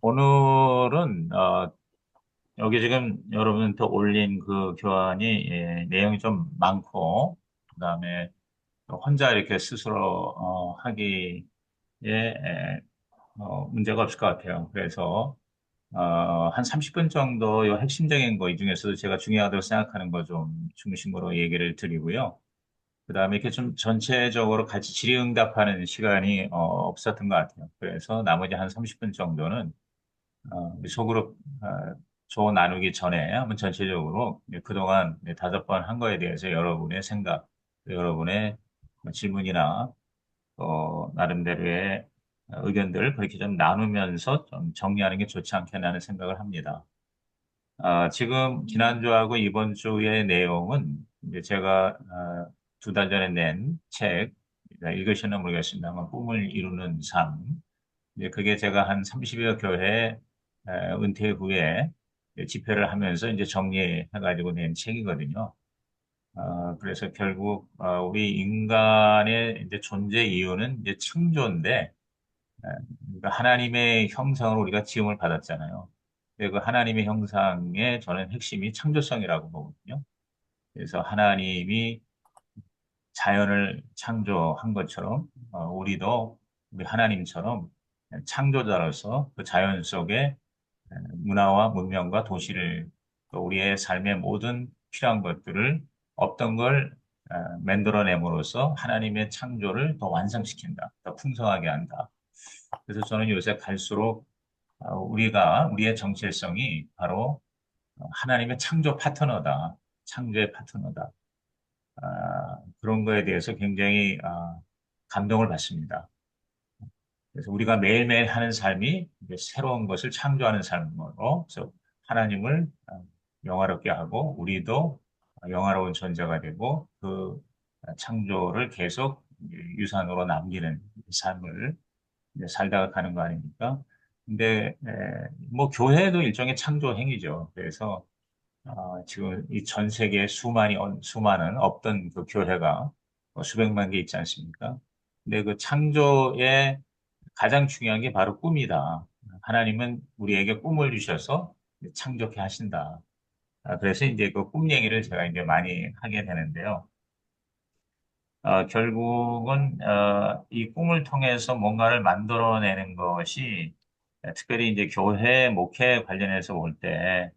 오늘은 여기 지금 여러분한테 올린 그 교환이 내용이 좀 많고 그다음에 혼자 이렇게 스스로 하기에 문제가 없을 것 같아요. 그래서 한 30분 정도 요 핵심적인 거 이 중에서도 제가 중요하다고 생각하는 거 좀 중심으로 얘기를 드리고요. 그다음에 이렇게 좀 전체적으로 같이 질의응답하는 시간이 없었던 것 같아요. 그래서 나머지 한 30분 정도는 우리 소그룹 조언 나누기 전에 한번 전체적으로 그동안 5번 한 거에 대해서 여러분의 생각, 여러분의 뭐 질문이나 또 나름대로의 의견들 그렇게 좀 나누면서 좀 정리하는 게 좋지 않겠나는 생각을 합니다. 지금 지난주하고 이번 주의 내용은 이제 제가 2달 전에 낸 책, 읽으시나 모르겠습니다만 꿈을 이루는 삶. 이제 그게 제가 한 30여 교회 은퇴 후에 집회를 하면서 이제 정리해가지고 낸 책이거든요. 그래서 결국 우리 인간의 이제 존재 이유는 이제 창조인데 그러니까 하나님의 형상으로 우리가 지음을 받았잖아요. 근데 그 하나님의 형상의 저는 핵심이 창조성이라고 보거든요. 그래서 하나님이 자연을 창조한 것처럼 우리도 우리 하나님처럼 창조자로서 그 자연 속에 문화와 문명과 도시를 또 우리의 삶의 모든 필요한 것들을 없던 걸 만들어냄으로써 하나님의 창조를 더 완성시킨다, 더 풍성하게 한다. 그래서 저는 요새 갈수록 우리의 정체성이 바로 하나님의 창조 파트너다, 창조의 파트너다. 그런 거에 대해서 굉장히 감동을 받습니다. 그래서 우리가 매일매일 하는 삶이 이제 새로운 것을 창조하는 삶으로, 그래서 하나님을 영화롭게 하고, 우리도 영화로운 존재가 되고, 그 창조를 계속 유산으로 남기는 삶을 이제 살다가 가는 거 아닙니까? 근데, 뭐, 교회도 일종의 창조 행위죠. 그래서, 지금 이 전 세계에 수많은 없던 그 교회가 수백만 개 있지 않습니까? 근데 그 창조의 가장 중요한 게 바로 꿈이다. 하나님은 우리에게 꿈을 주셔서 창조케 하신다. 그래서 이제 그 꿈 얘기를 제가 이제 많이 하게 되는데요. 결국은 이 꿈을 통해서 뭔가를 만들어내는 것이 특별히 이제 교회 목회 관련해서 볼 때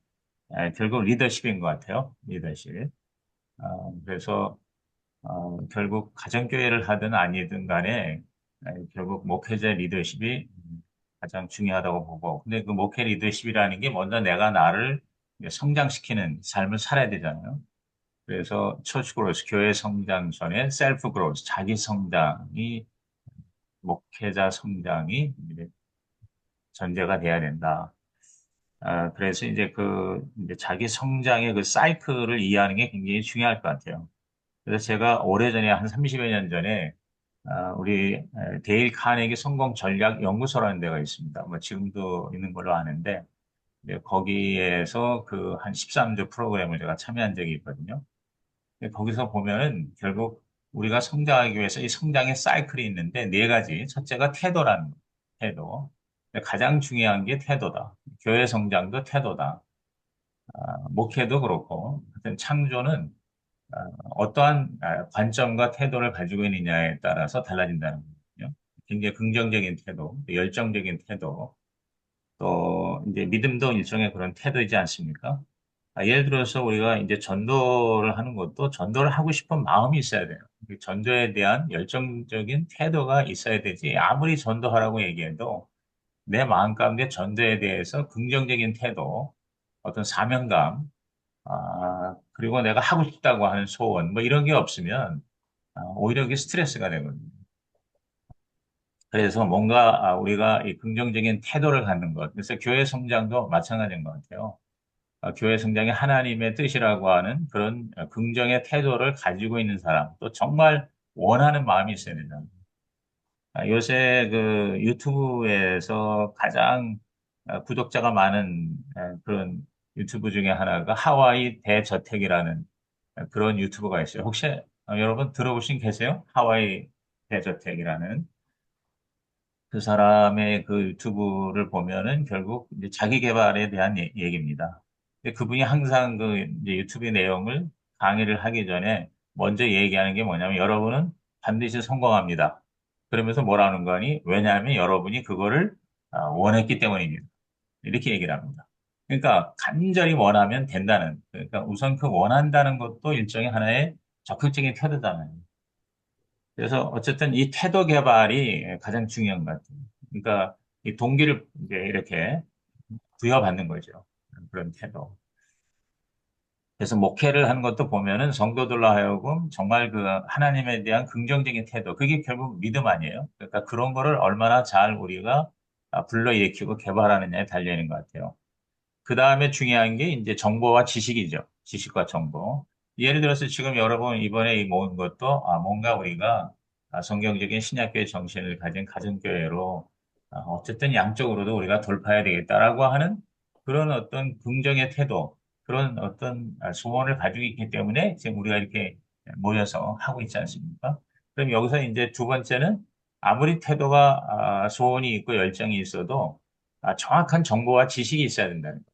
결국 리더십인 것 같아요. 리더십. 그래서 결국 가정교회를 하든 아니든 간에 결국 목회자 리더십이 가장 중요하다고 보고, 근데 그 목회 리더십이라는 게 먼저 내가 나를 성장시키는 삶을 살아야 되잖아요. 그래서 처치 그로스, 교회 성장 전에 셀프 그로스, 자기 성장이, 목회자 성장이 이제 전제가 돼야 된다. 그래서 이제 이제 자기 성장의 그 사이클을 이해하는 게 굉장히 중요할 것 같아요. 그래서 제가 오래전에 한 30여 년 전에 우리 데일 카네기 성공 전략 연구소라는 데가 있습니다. 뭐 지금도 있는 걸로 아는데 거기에서 그 한 13주 프로그램을 제가 참여한 적이 있거든요. 근데 거기서 보면은 결국 우리가 성장하기 위해서 이 성장의 사이클이 있는데 네 가지. 첫째가 태도라는 거, 태도. 근데 가장 중요한 게 태도다. 교회 성장도 태도다. 목회도 그렇고, 하여튼 창조는 어떠한 관점과 태도를 가지고 있느냐에 따라서 달라진다는 거거든요. 굉장히 긍정적인 태도, 열정적인 태도, 또 이제 믿음도 일종의 그런 태도이지 않습니까? 예를 들어서 우리가 이제 전도를 하는 것도 전도를 하고 싶은 마음이 있어야 돼요. 그 전도에 대한 열정적인 태도가 있어야 되지. 아무리 전도하라고 얘기해도 내 마음 가운데 전도에 대해서 긍정적인 태도, 어떤 사명감, 그리고 내가 하고 싶다고 하는 소원, 뭐 이런 게 없으면 오히려 그게 스트레스가 되거든요. 그래서 뭔가 우리가 이 긍정적인 태도를 갖는 것. 그래서 교회 성장도 마찬가지인 것 같아요. 교회 성장이 하나님의 뜻이라고 하는 그런 긍정의 태도를 가지고 있는 사람, 또 정말 원하는 마음이 있어야 된다. 요새 그 유튜브에서 가장 구독자가 많은 그런 유튜브 중에 하나가 하와이 대저택이라는 그런 유튜브가 있어요. 혹시 여러분 들어보신 계세요? 하와이 대저택이라는. 그 사람의 그 유튜브를 보면은 결국 이제 자기 개발에 대한 얘기입니다. 근데 그분이 항상 그 이제 유튜브 내용을 강의를 하기 전에 먼저 얘기하는 게 뭐냐면 여러분은 반드시 성공합니다. 그러면서 뭐라는 거니? 왜냐하면 여러분이 그거를 원했기 때문입니다. 이렇게 얘기를 합니다. 그러니까 간절히 원하면 된다는, 그러니까 우선 그 원한다는 것도 일종의 하나의 적극적인 태도잖아요. 그래서 어쨌든 이 태도 개발이 가장 중요한 것 같아요. 그러니까 이 동기를 이제 이렇게 부여받는 거죠. 그런 태도. 그래서 목회를 하는 것도 보면은 성도들로 하여금 정말 그 하나님에 대한 긍정적인 태도, 그게 결국 믿음 아니에요? 그러니까 그런 거를 얼마나 잘 우리가 불러일으키고 개발하느냐에 달려 있는 것 같아요. 그 다음에 중요한 게 이제 정보와 지식이죠. 지식과 정보. 예를 들어서 지금 여러분 이번에 이 모은 것도 뭔가 우리가 성경적인 신약교회 정신을 가진 가정교회로 어쨌든 양쪽으로도 우리가 돌파해야 되겠다라고 하는 그런 어떤 긍정의 태도, 그런 어떤 소원을 가지고 있기 때문에 지금 우리가 이렇게 모여서 하고 있지 않습니까? 그럼 여기서 이제 두 번째는 아무리 태도가 소원이 있고 열정이 있어도 정확한 정보와 지식이 있어야 된다는 거예요.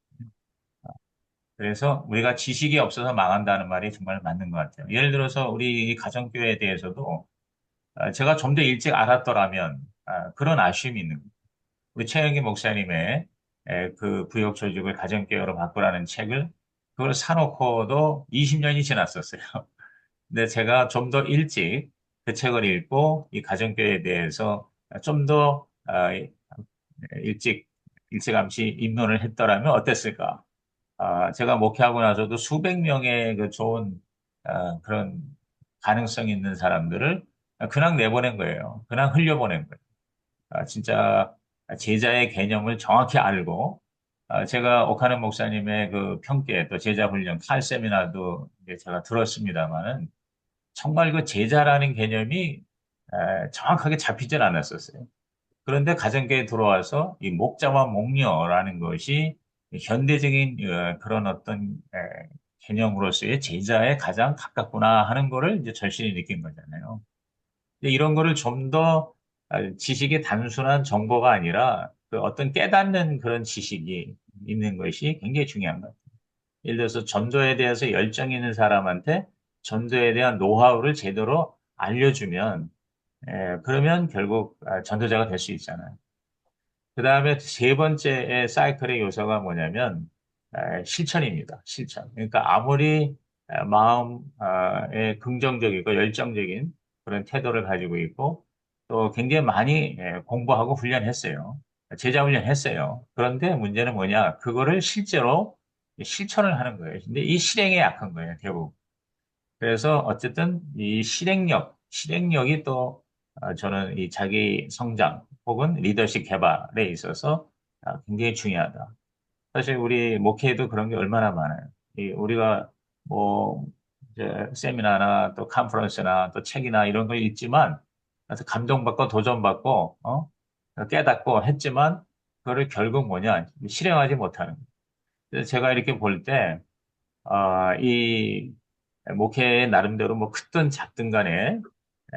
그래서 우리가 지식이 없어서 망한다는 말이 정말 맞는 것 같아요. 예를 들어서 우리 이 가정교회에 대해서도 제가 좀 더 일찍 알았더라면 그런 아쉬움이 있는 거예요. 우리 최영기 목사님의 그 부역 조직을 가정교회로 바꾸라는 책을 그걸 사놓고도 20년이 지났었어요. 근데 제가 좀 더 일찍 그 책을 읽고 이 가정교회에 대해서 좀 더 일찍 일찌감치 입론을 했더라면 어땠을까? 제가 목회하고 나서도 수백 명의 그 좋은 그런 가능성 있는 사람들을 그냥 내보낸 거예요. 그냥 흘려보낸 거예요. 진짜 제자의 개념을 정확히 알고 제가 오카는 목사님의 그 평계 또 제자 훈련 칼 세미나도 이제 제가 들었습니다만은 정말 그 제자라는 개념이 정확하게 잡히질 않았었어요. 그런데 가정교에 들어와서 이 목자와 목녀라는 것이 현대적인 그런 어떤 개념으로서의 제자에 가장 가깝구나 하는 거를 이제 절실히 느낀 거잖아요. 근데 이런 거를 좀 더 지식의 단순한 정보가 아니라 그 어떤 깨닫는 그런 지식이 있는 것이 굉장히 중요한 것 같아요. 예를 들어서 전도에 대해서 열정 있는 사람한테 전도에 대한 노하우를 제대로 알려주면 그러면 결국 전도자가 될 수 있잖아요. 그 다음에 세 번째의 사이클의 요소가 뭐냐면 실천입니다. 실천. 그러니까 아무리 마음에 긍정적이고 열정적인 그런 태도를 가지고 있고 또 굉장히 많이 공부하고 훈련했어요. 제자 훈련했어요. 그런데 문제는 뭐냐? 그거를 실제로 실천을 하는 거예요. 근데 이 실행에 약한 거예요, 대부분. 그래서 어쨌든 이 실행력이 또 저는 이 자기 성장 혹은 리더십 개발에 있어서 굉장히 중요하다. 사실 우리 목회에도 그런 게 얼마나 많아요. 우리가 뭐 이제 세미나나 또 컨퍼런스나 또 책이나 이런 거 읽지만 그래서 감동받고 도전받고 깨닫고 했지만 그거를 결국 뭐냐 실행하지 못하는 거예요. 그래서 제가 이렇게 볼때 이 목회의 나름대로 뭐 크든 작든 간에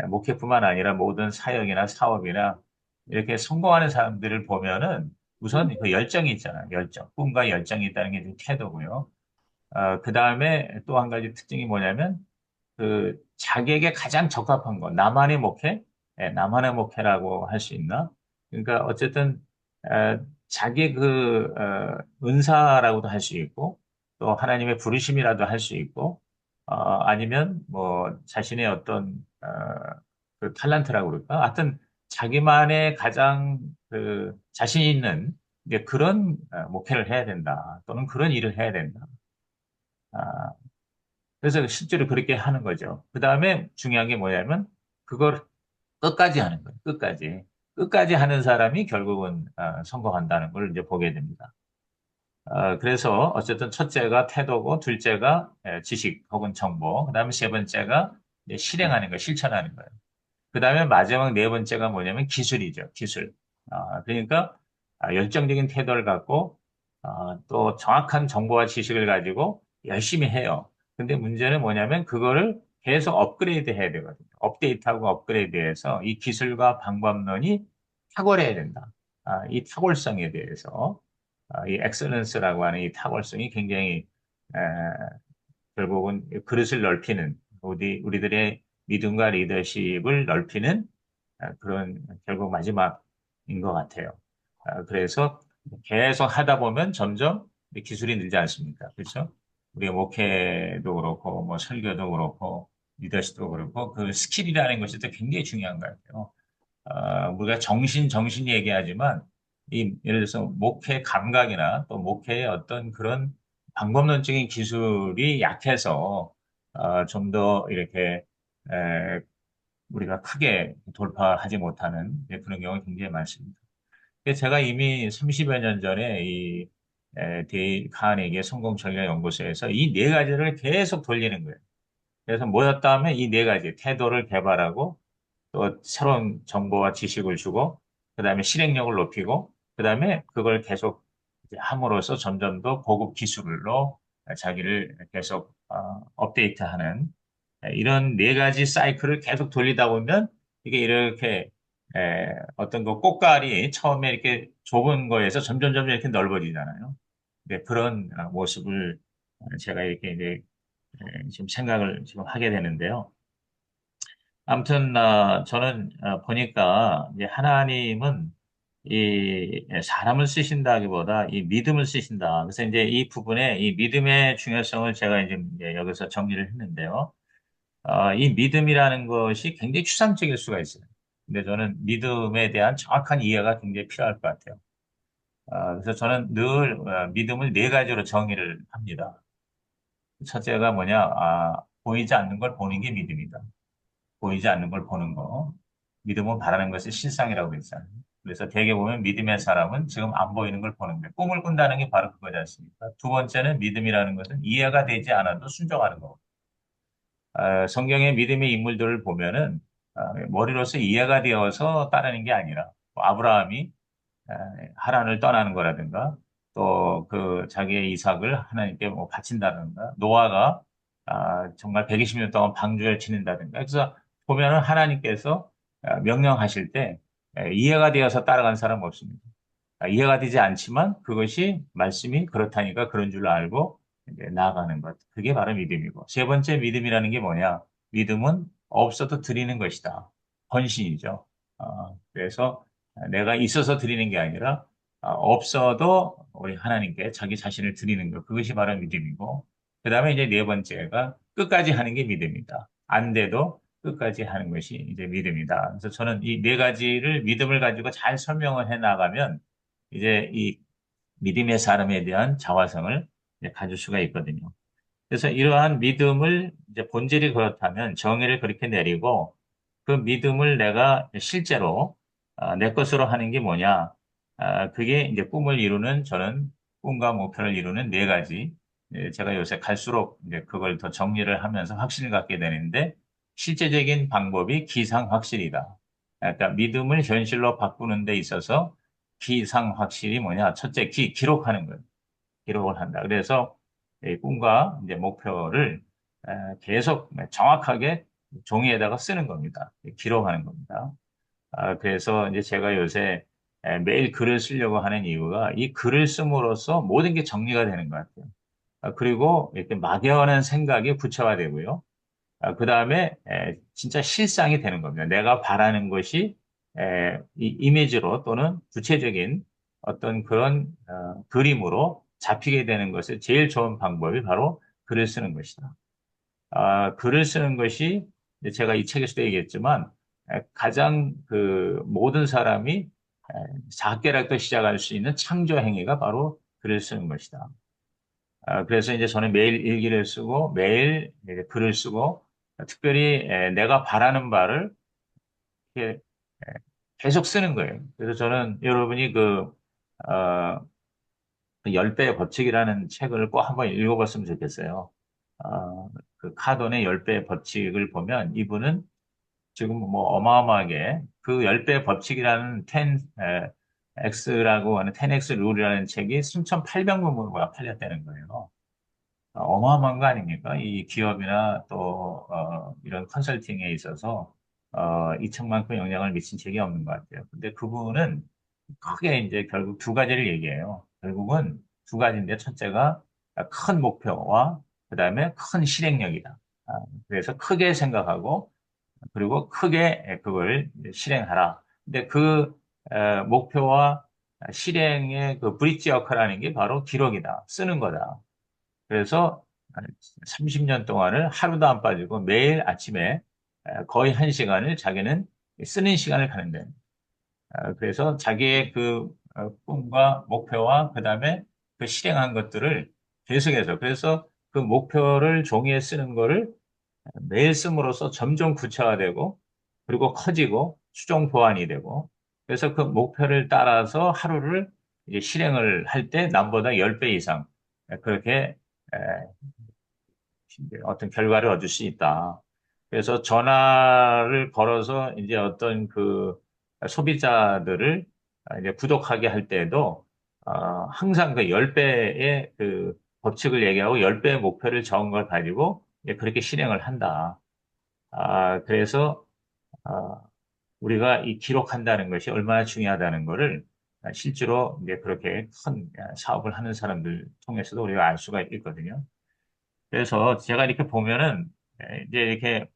목회뿐만 아니라 모든 사역이나 사업이나 이렇게 성공하는 사람들을 보면은 우선 그 열정이 있잖아요. 열정. 꿈과 열정이 있다는 게 좀 태도고요. 그 다음에 또 한 가지 특징이 뭐냐면 그 자기에게 가장 적합한 거, 나만의 목회? 나만의 목회라고 할 수 있나? 그러니까 어쨌든 자기 그 은사라고도 할 수 있고 또 하나님의 부르심이라도 할 수 있고 아니면 뭐 자신의 어떤 그 탤런트라고 그럴까? 하여튼 자기만의 가장 그 자신 있는 이제 그런 목회를 해야 된다. 또는 그런 일을 해야 된다. 아, 그래서 실제로 그렇게 하는 거죠. 그 다음에 중요한 게 뭐냐면 그걸 끝까지 하는 거예요. 끝까지. 끝까지 하는 사람이 결국은 성공한다는 걸 이제 보게 됩니다. 그래서 어쨌든 첫째가 태도고 둘째가 지식 혹은 정보, 그다음에 세 번째가 이제 실행하는 거, 실천하는 거예요. 그다음에 마지막 네 번째가 뭐냐면 기술이죠. 기술. 그러니까 열정적인 태도를 갖고 또 정확한 정보와 지식을 가지고 열심히 해요. 근데 문제는 뭐냐면 그거를 계속 업그레이드 해야 되거든요. 업데이트하고 업그레이드해서 이 기술과 방법론이 탁월해야 된다. 이 탁월성에 대해서 이 엑셀런스라고 하는 이 탁월성이 굉장히 에, 결국은 그릇을 넓히는 우리들의 믿음과 리더십을 넓히는 그런 결국 마지막인 것 같아요. 그래서 계속 하다 보면 점점 기술이 늘지 않습니까? 그렇죠? 우리가 목회도 그렇고 뭐 설교도 그렇고 리더십도 그렇고 그 스킬이라는 것이 또 굉장히 중요한 것 같아요. 우리가 정신 얘기하지만 예를 들어서 목회 감각이나 또 목회의 어떤 그런 방법론적인 기술이 약해서 좀 더 이렇게 에, 우리가 크게 돌파하지 못하는 그런 경우가 굉장히 많습니다. 그래서 제가 이미 30여 년 전에 이 데일 카네기의 성공 전략 연구소에서 이 네 가지를 계속 돌리는 거예요. 그래서 모였다 하면 이 네 가지 태도를 개발하고 또 새로운 정보와 지식을 주고 그다음에 실행력을 높이고 그다음에 그걸 계속 이제 함으로써 점점 더 고급 기술로 자기를 계속 업데이트하는 이런 네 가지 사이클을 계속 돌리다 보면 이게 이렇게 어떤 그 꽃갈이 처음에 이렇게 좁은 거에서 점점 이렇게 넓어지잖아요. 네, 그런 모습을 제가 이렇게 이제 지금 생각을 지금 하게 되는데요. 아무튼 저는 보니까 이제 하나님은 이 사람을 쓰신다기보다 이 믿음을 쓰신다. 그래서 이제 이 부분에 이 믿음의 중요성을 제가 이제 여기서 정리를 했는데요. 이 믿음이라는 것이 굉장히 추상적일 수가 있어요. 근데 저는 믿음에 대한 정확한 이해가 굉장히 필요할 것 같아요. 그래서 저는 늘 믿음을 네 가지로 정의를 합니다. 첫째가 뭐냐? 보이지 않는 걸 보는 게 믿음이다. 보이지 않는 걸 보는 거. 믿음은 바라는 것이 실상이라고 그랬잖아요. 그래서 대개 보면 믿음의 사람은 지금 안 보이는 걸 보는 거예요. 꿈을 꾼다는 게 바로 그거지 않습니까? 두 번째는 믿음이라는 것은 이해가 되지 않아도 순종하는 거고. 성경의 믿음의 인물들을 보면은 머리로서 이해가 되어서 따르는 게 아니라 뭐 아브라함이 하란을 떠나는 거라든가 또 그 자기의 이삭을 하나님께 뭐 바친다든가 노아가 정말 120년 동안 방주를 지낸다든가 그래서 보면은 하나님께서 명령하실 때 이해가 되어서 따라간 사람 없습니다. 이해가 되지 않지만 그것이 말씀이 그렇다니까 그런 줄 알고 이제 나아가는 것. 그게 바로 믿음이고. 세 번째 믿음이라는 게 뭐냐? 믿음은 없어도 드리는 것이다. 헌신이죠. 그래서 내가 있어서 드리는 게 아니라 없어도 우리 하나님께 자기 자신을 드리는 것. 그것이 바로 믿음이고. 그 다음에 이제 네 번째가 끝까지 하는 게 믿음이다. 안 돼도 끝까지 하는 것이 이제 믿음이다. 그래서 저는 이 네 가지를 믿음을 가지고 잘 설명을 해 나가면 이제 이 믿음의 사람에 대한 자화성을 이제 가질 수가 있거든요. 그래서 이러한 믿음을 이제 본질이 그렇다면 정의를 그렇게 내리고 그 믿음을 내가 실제로 내 것으로 하는 게 뭐냐? 그게 이제 꿈을 이루는 저는 꿈과 목표를 이루는 네 가지. 제가 요새 갈수록 이제 그걸 더 정리를 하면서 확신을 갖게 되는데 실제적인 방법이 기상확실이다. 그러니까 믿음을 현실로 바꾸는 데 있어서 기상확실이 뭐냐? 첫째, 기록하는 거예요. 기록을 한다. 그래서 이 꿈과 이제 목표를 계속 정확하게 종이에다가 쓰는 겁니다. 기록하는 겁니다. 그래서 이제 제가 요새 매일 글을 쓰려고 하는 이유가 이 글을 씀으로써 모든 게 정리가 되는 것 같아요. 그리고 이렇게 막연한 생각이 구체화되고요. 그 다음에 진짜 실상이 되는 겁니다. 내가 바라는 것이 이 이미지로 또는 구체적인 어떤 그런 그림으로 잡히게 되는 것의 제일 좋은 방법이 바로 글을 쓰는 것이다. 글을 쓰는 것이 이제 제가 이 책에서도 얘기했지만 가장 그 모든 사람이 작게라도 시작할 수 있는 창조 행위가 바로 글을 쓰는 것이다. 그래서 이제 저는 매일 일기를 쓰고 매일 이제 글을 쓰고 특별히 내가 바라는 바를 이렇게 계속 쓰는 거예요. 그래서 저는 여러분이 어, 그 10배의 법칙이라는 책을 꼭 한번 읽어봤으면 좋겠어요. 그 카돈의 10배의 법칙을 보면 이분은 지금 뭐 어마어마하게 그 10배의 법칙이라는 10X라고 하는 10X 룰이라는 책이 3,800만 부가 팔렸다는 거예요. 어마어마한 거 아닙니까? 이 기업이나 또 이런 컨설팅에 있어서 이책만큼 영향을 미친 책이 없는 것 같아요. 근데 그분은 크게 이제 결국 두 가지를 얘기해요. 결국은 두 가지인데 첫째가 큰 목표와 그다음에 큰 실행력이다. 아, 그래서 크게 생각하고 그리고 크게 그걸 실행하라. 근데 그 목표와 실행의 그 브릿지 역할하는 게 바로 기록이다. 쓰는 거다. 그래서 30년 동안을 하루도 안 빠지고 매일 아침에 거의 한 시간을 자기는 쓰는 시간을 갖는다. 그래서 자기의 그 꿈과 목표와 그다음에 그 실행한 것들을 계속해서 그래서 그 목표를 종이에 쓰는 거를 매일 씀으로써 점점 구체화되고 그리고 커지고 수정 보완이 되고 그래서 그 목표를 따라서 하루를 이제 실행을 할 때 남보다 10배 이상 그렇게 어떤 결과를 얻을 수 있다. 그래서 전화를 걸어서 이제 어떤 그 소비자들을 이제 구독하게 할 때에도 항상 그 10배의 그 법칙을 얘기하고 10배의 목표를 적은 걸 가지고 이제 그렇게 실행을 한다. 그래서 아, 우리가 이 기록한다는 것이 얼마나 중요하다는 것을 실제로 이제 그렇게 큰 사업을 하는 사람들 통해서도 우리가 알 수가 있거든요. 그래서 제가 이렇게 보면은 이제 이렇게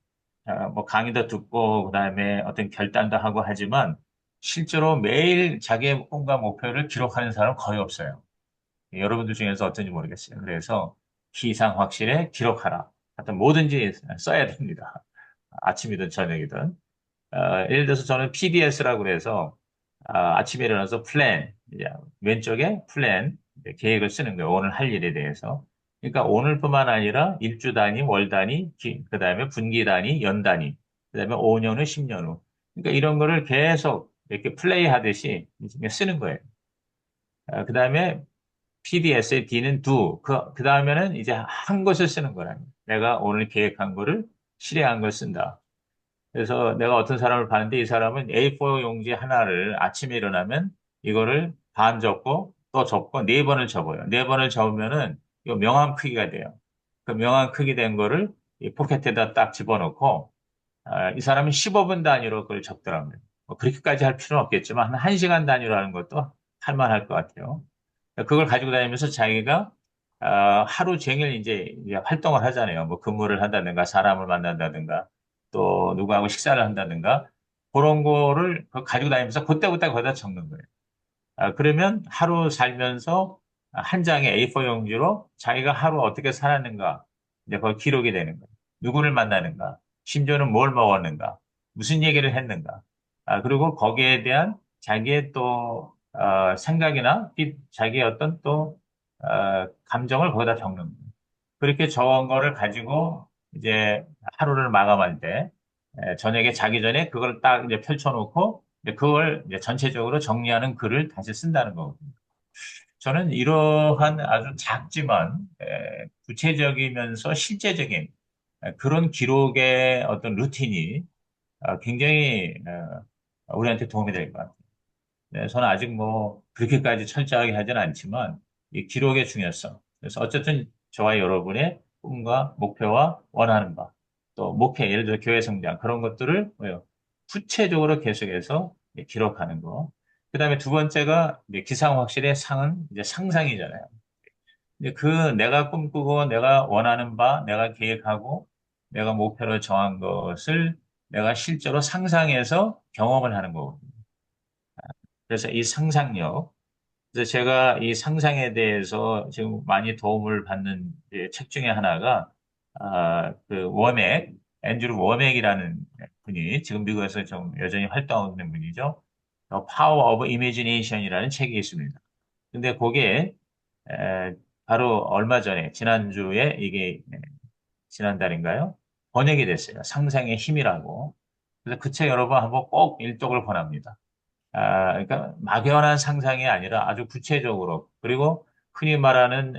뭐 강의도 듣고 그다음에 어떤 결단도 하고 하지만 실제로 매일 자기의 꿈과 목표를 기록하는 사람 은 거의 없어요. 여러분들 중에서 어떤지 모르겠어요. 그래서 기상 확실에 기록하라. 하여튼 뭐든지 써야 됩니다. 아침이든 저녁이든. 예를 들어서 저는 PDS라고 그래서 아침에 일어나서 플랜, 이제 왼쪽에 플랜, 이제 계획을 쓰는 거예요. 오늘 할 일에 대해서. 그러니까 오늘뿐만 아니라 일주 단위, 월 단위, 그다음에 분기 단위, 연 단위, 그다음에 5년 후, 10년 후. 그러니까 이런 거를 계속 이렇게 플레이 하듯이 이제 쓰는 거예요. 그다음에 PDS의 D는 do. 그 다음에는 이제 한 것을 쓰는 거라는 거예요. 내가 오늘 계획한 거를 실행한 걸 쓴다. 그래서 내가 어떤 사람을 봤는데 이 사람은 A4 용지 하나를 아침에 일어나면 이거를 반 접고 또 접고 네 번을 접어요. 네 번을 접으면은 이거 명함 크기가 돼요. 그 명함 크기 된 거를 이 포켓에다 딱 집어넣고 이 사람은 15분 단위로 그걸 적더라고요. 뭐 그렇게까지 할 필요는 없겠지만 한 1시간 단위로 하는 것도 할 만할 것 같아요. 그걸 가지고 다니면서 자기가 하루 종일 이제 활동을 하잖아요. 뭐 근무를 한다든가 사람을 만난다든가 또 누구하고 식사를 한다든가 그런 거를 가지고 다니면서 그때그때 거기다 적는 거예요. 그러면 하루 살면서 한 장의 A4 용지로 자기가 하루 어떻게 살았는가 이제 그 기록이 되는 거예요. 누구를 만나는가, 심지어는 뭘 먹었는가, 무슨 얘기를 했는가. 그리고 거기에 대한 자기의 또 생각이나 자기의 어떤 또 감정을 거기다 적는 거예요. 그렇게 적은 거를 가지고 이제 하루를 마감할 때 저녁에 자기 전에 그걸 딱 이제 펼쳐놓고 이제 그걸 이제 전체적으로 정리하는 글을 다시 쓴다는 거거든요. 저는 이러한 아주 작지만 구체적이면서 실제적인 그런 기록의 어떤 루틴이 굉장히 우리한테 도움이 될 것 같아요. 네, 저는 아직 뭐 그렇게까지 철저하게 하지는 않지만 이 기록의 중요성. 그래서 어쨌든 저와 여러분의 꿈과 목표와 원하는 바, 또 목회, 예를 들어 교회 성장 그런 것들을 뭐요? 구체적으로 계속해서 기록하는 거. 그다음에 두 번째가 이제 기상확실의 상은 이제 상상이잖아요. 이제 그 내가 꿈꾸고 내가 원하는 바, 내가 계획하고 내가 목표를 정한 것을 내가 실제로 상상해서 경험을 하는 거거든요. 그래서 이 상상력, 그래서 제가 이 상상에 대해서 지금 많이 도움을 받는 이제 책 중에 하나가 그 워맥, 앤드루 워맥이라는 분이 지금 미국에서 좀 여전히 활동하고 있는 분이죠. Power of Imagination이라는 책이 있습니다. 근데 그게 에, 바로 얼마 전에 지난주에 이게 지난달인가요? 번역이 됐어요. 상상의 힘이라고. 그래서 그 책 여러분 한번 꼭 일독을 권합니다. 그러니까 막연한 상상이 아니라 아주 구체적으로 그리고 흔히 말하는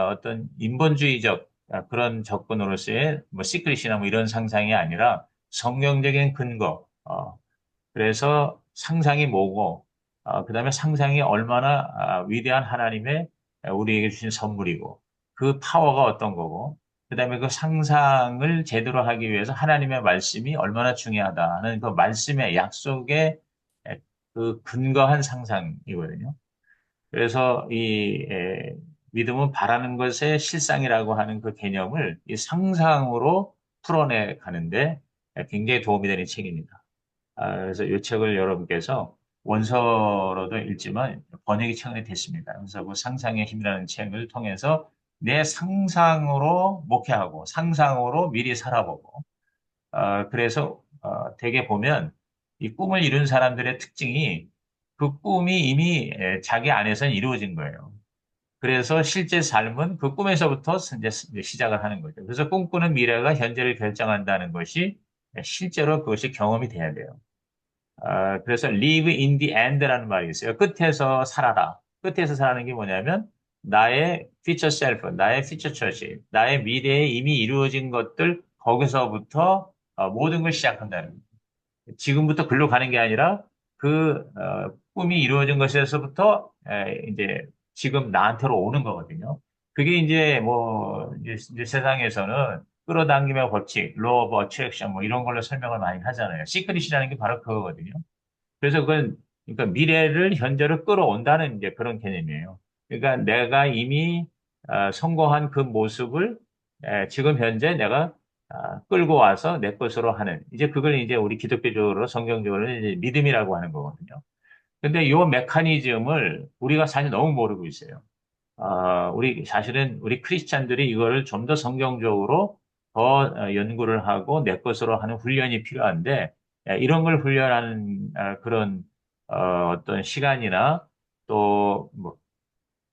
어떤 인본주의적 그런 접근으로서의 뭐 시크릿이나 뭐 이런 상상이 아니라 성경적인 근거. 그래서 상상이 뭐고 그다음에 상상이 얼마나 위대한 하나님의 우리에게 주신 선물이고 그 파워가 어떤 거고 그다음에 그 상상을 제대로 하기 위해서 하나님의 말씀이 얼마나 중요하다 하는 그 말씀의 약속에 그 근거한 상상이거든요. 그래서 믿음은 바라는 것의 실상이라고 하는 그 개념을 이 상상으로 풀어내 가는데 굉장히 도움이 되는 책입니다. 그래서 이 책을 여러분께서 원서로도 읽지만 번역이 최근에 됐습니다. 그래서 그 상상의 힘이라는 책을 통해서 내 상상으로 목회하고 상상으로 미리 살아보고 그래서 되게 보면 이 꿈을 이룬 사람들의 특징이 그 꿈이 이미 자기 안에서 이루어진 거예요. 그래서 실제 삶은 그 꿈에서부터 이제 시작을 하는 거죠. 그래서 꿈꾸는 미래가 현재를 결정한다는 것이 실제로 그것이 경험이 돼야 돼요. 그래서 live in the end라는 말이 있어요. 끝에서 살아라. 끝에서 살아는 게 뭐냐면 나의 future self, 나의 future church, 나의 미래에 이미 이루어진 것들 거기서부터 모든 걸 시작한다는 거예요. 지금부터 글로 가는 게 아니라 그 꿈이 이루어진 것에서부터 이제 지금 나한테로 오는 거거든요. 그게 이제 뭐 이제 세상에서는 끌어당김의 법칙, law of attraction 뭐 이런 걸로 설명을 많이 하잖아요. 시크릿이라는 게 바로 그거거든요. 그래서 그건 그러니까 미래를 현재로 끌어온다는 이제 그런 개념이에요. 그러니까 내가 이미 성공한 그 모습을 지금 현재 내가 끌고 와서 내 것으로 하는 이제 그걸 이제 우리 기독교적으로 성경적으로는 이제 믿음이라고 하는 거거든요. 근데 이 메커니즘을 우리가 사실 너무 모르고 있어요. 우리 사실은 우리 크리스찬들이 이거를 좀 더 성경적으로 더 연구를 하고 내 것으로 하는 훈련이 필요한데 이런 걸 훈련하는 그런 어떤 시간이나 또 뭐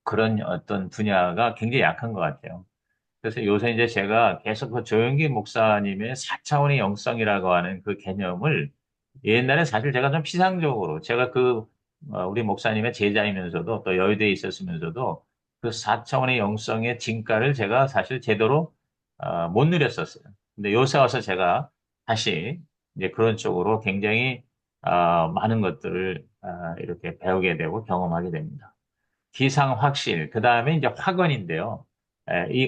그런 어떤 분야가 굉장히 약한 것 같아요. 그래서 요새 이제 제가 계속 그 조영기 목사님의 4차원의 영성이라고 하는 그 개념을 옛날에 사실 제가 좀 피상적으로 제가 우리 목사님의 제자이면서도 또 여의도에 있었으면서도 그 4차원의 영성의 진가를 제가 사실 제대로 못 누렸었어요. 근데 요새 와서 제가 다시 이제 그런 쪽으로 굉장히 많은 것들을 이렇게 배우게 되고 경험하게 됩니다. 기상 확실, 그 다음에 이제 확언인데요.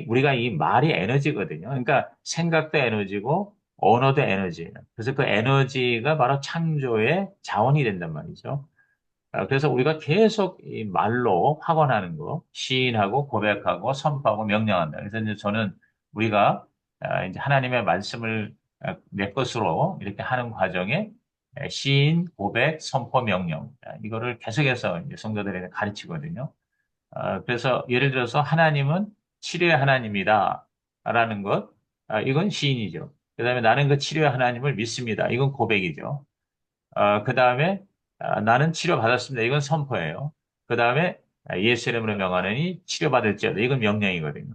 우리가 이 말이 에너지거든요. 그러니까 생각도 에너지고 언어도 에너지예요. 그래서 그 에너지가 바로 창조의 자원이 된단 말이죠. 그래서 우리가 계속 이 말로 확언하는 거, 시인하고 고백하고 선포하고 명령한다. 그래서 이제 저는 우리가 이제 하나님의 말씀을 내 것으로 이렇게 하는 과정에 시인, 고백, 선포, 명령 이거를 계속해서 이제 성도들에게 가르치거든요. 그래서 예를 들어서 하나님은 치료의 하나님이다. 라는 것, 이건 시인이죠. 그 다음에 나는 그 치료의 하나님을 믿습니다. 이건 고백이죠. 그 다음에 나는 치료받았습니다. 이건 선포예요. 그 다음에 예수 이름으로 명하느니 치료받을지어다. 이건 명령이거든요.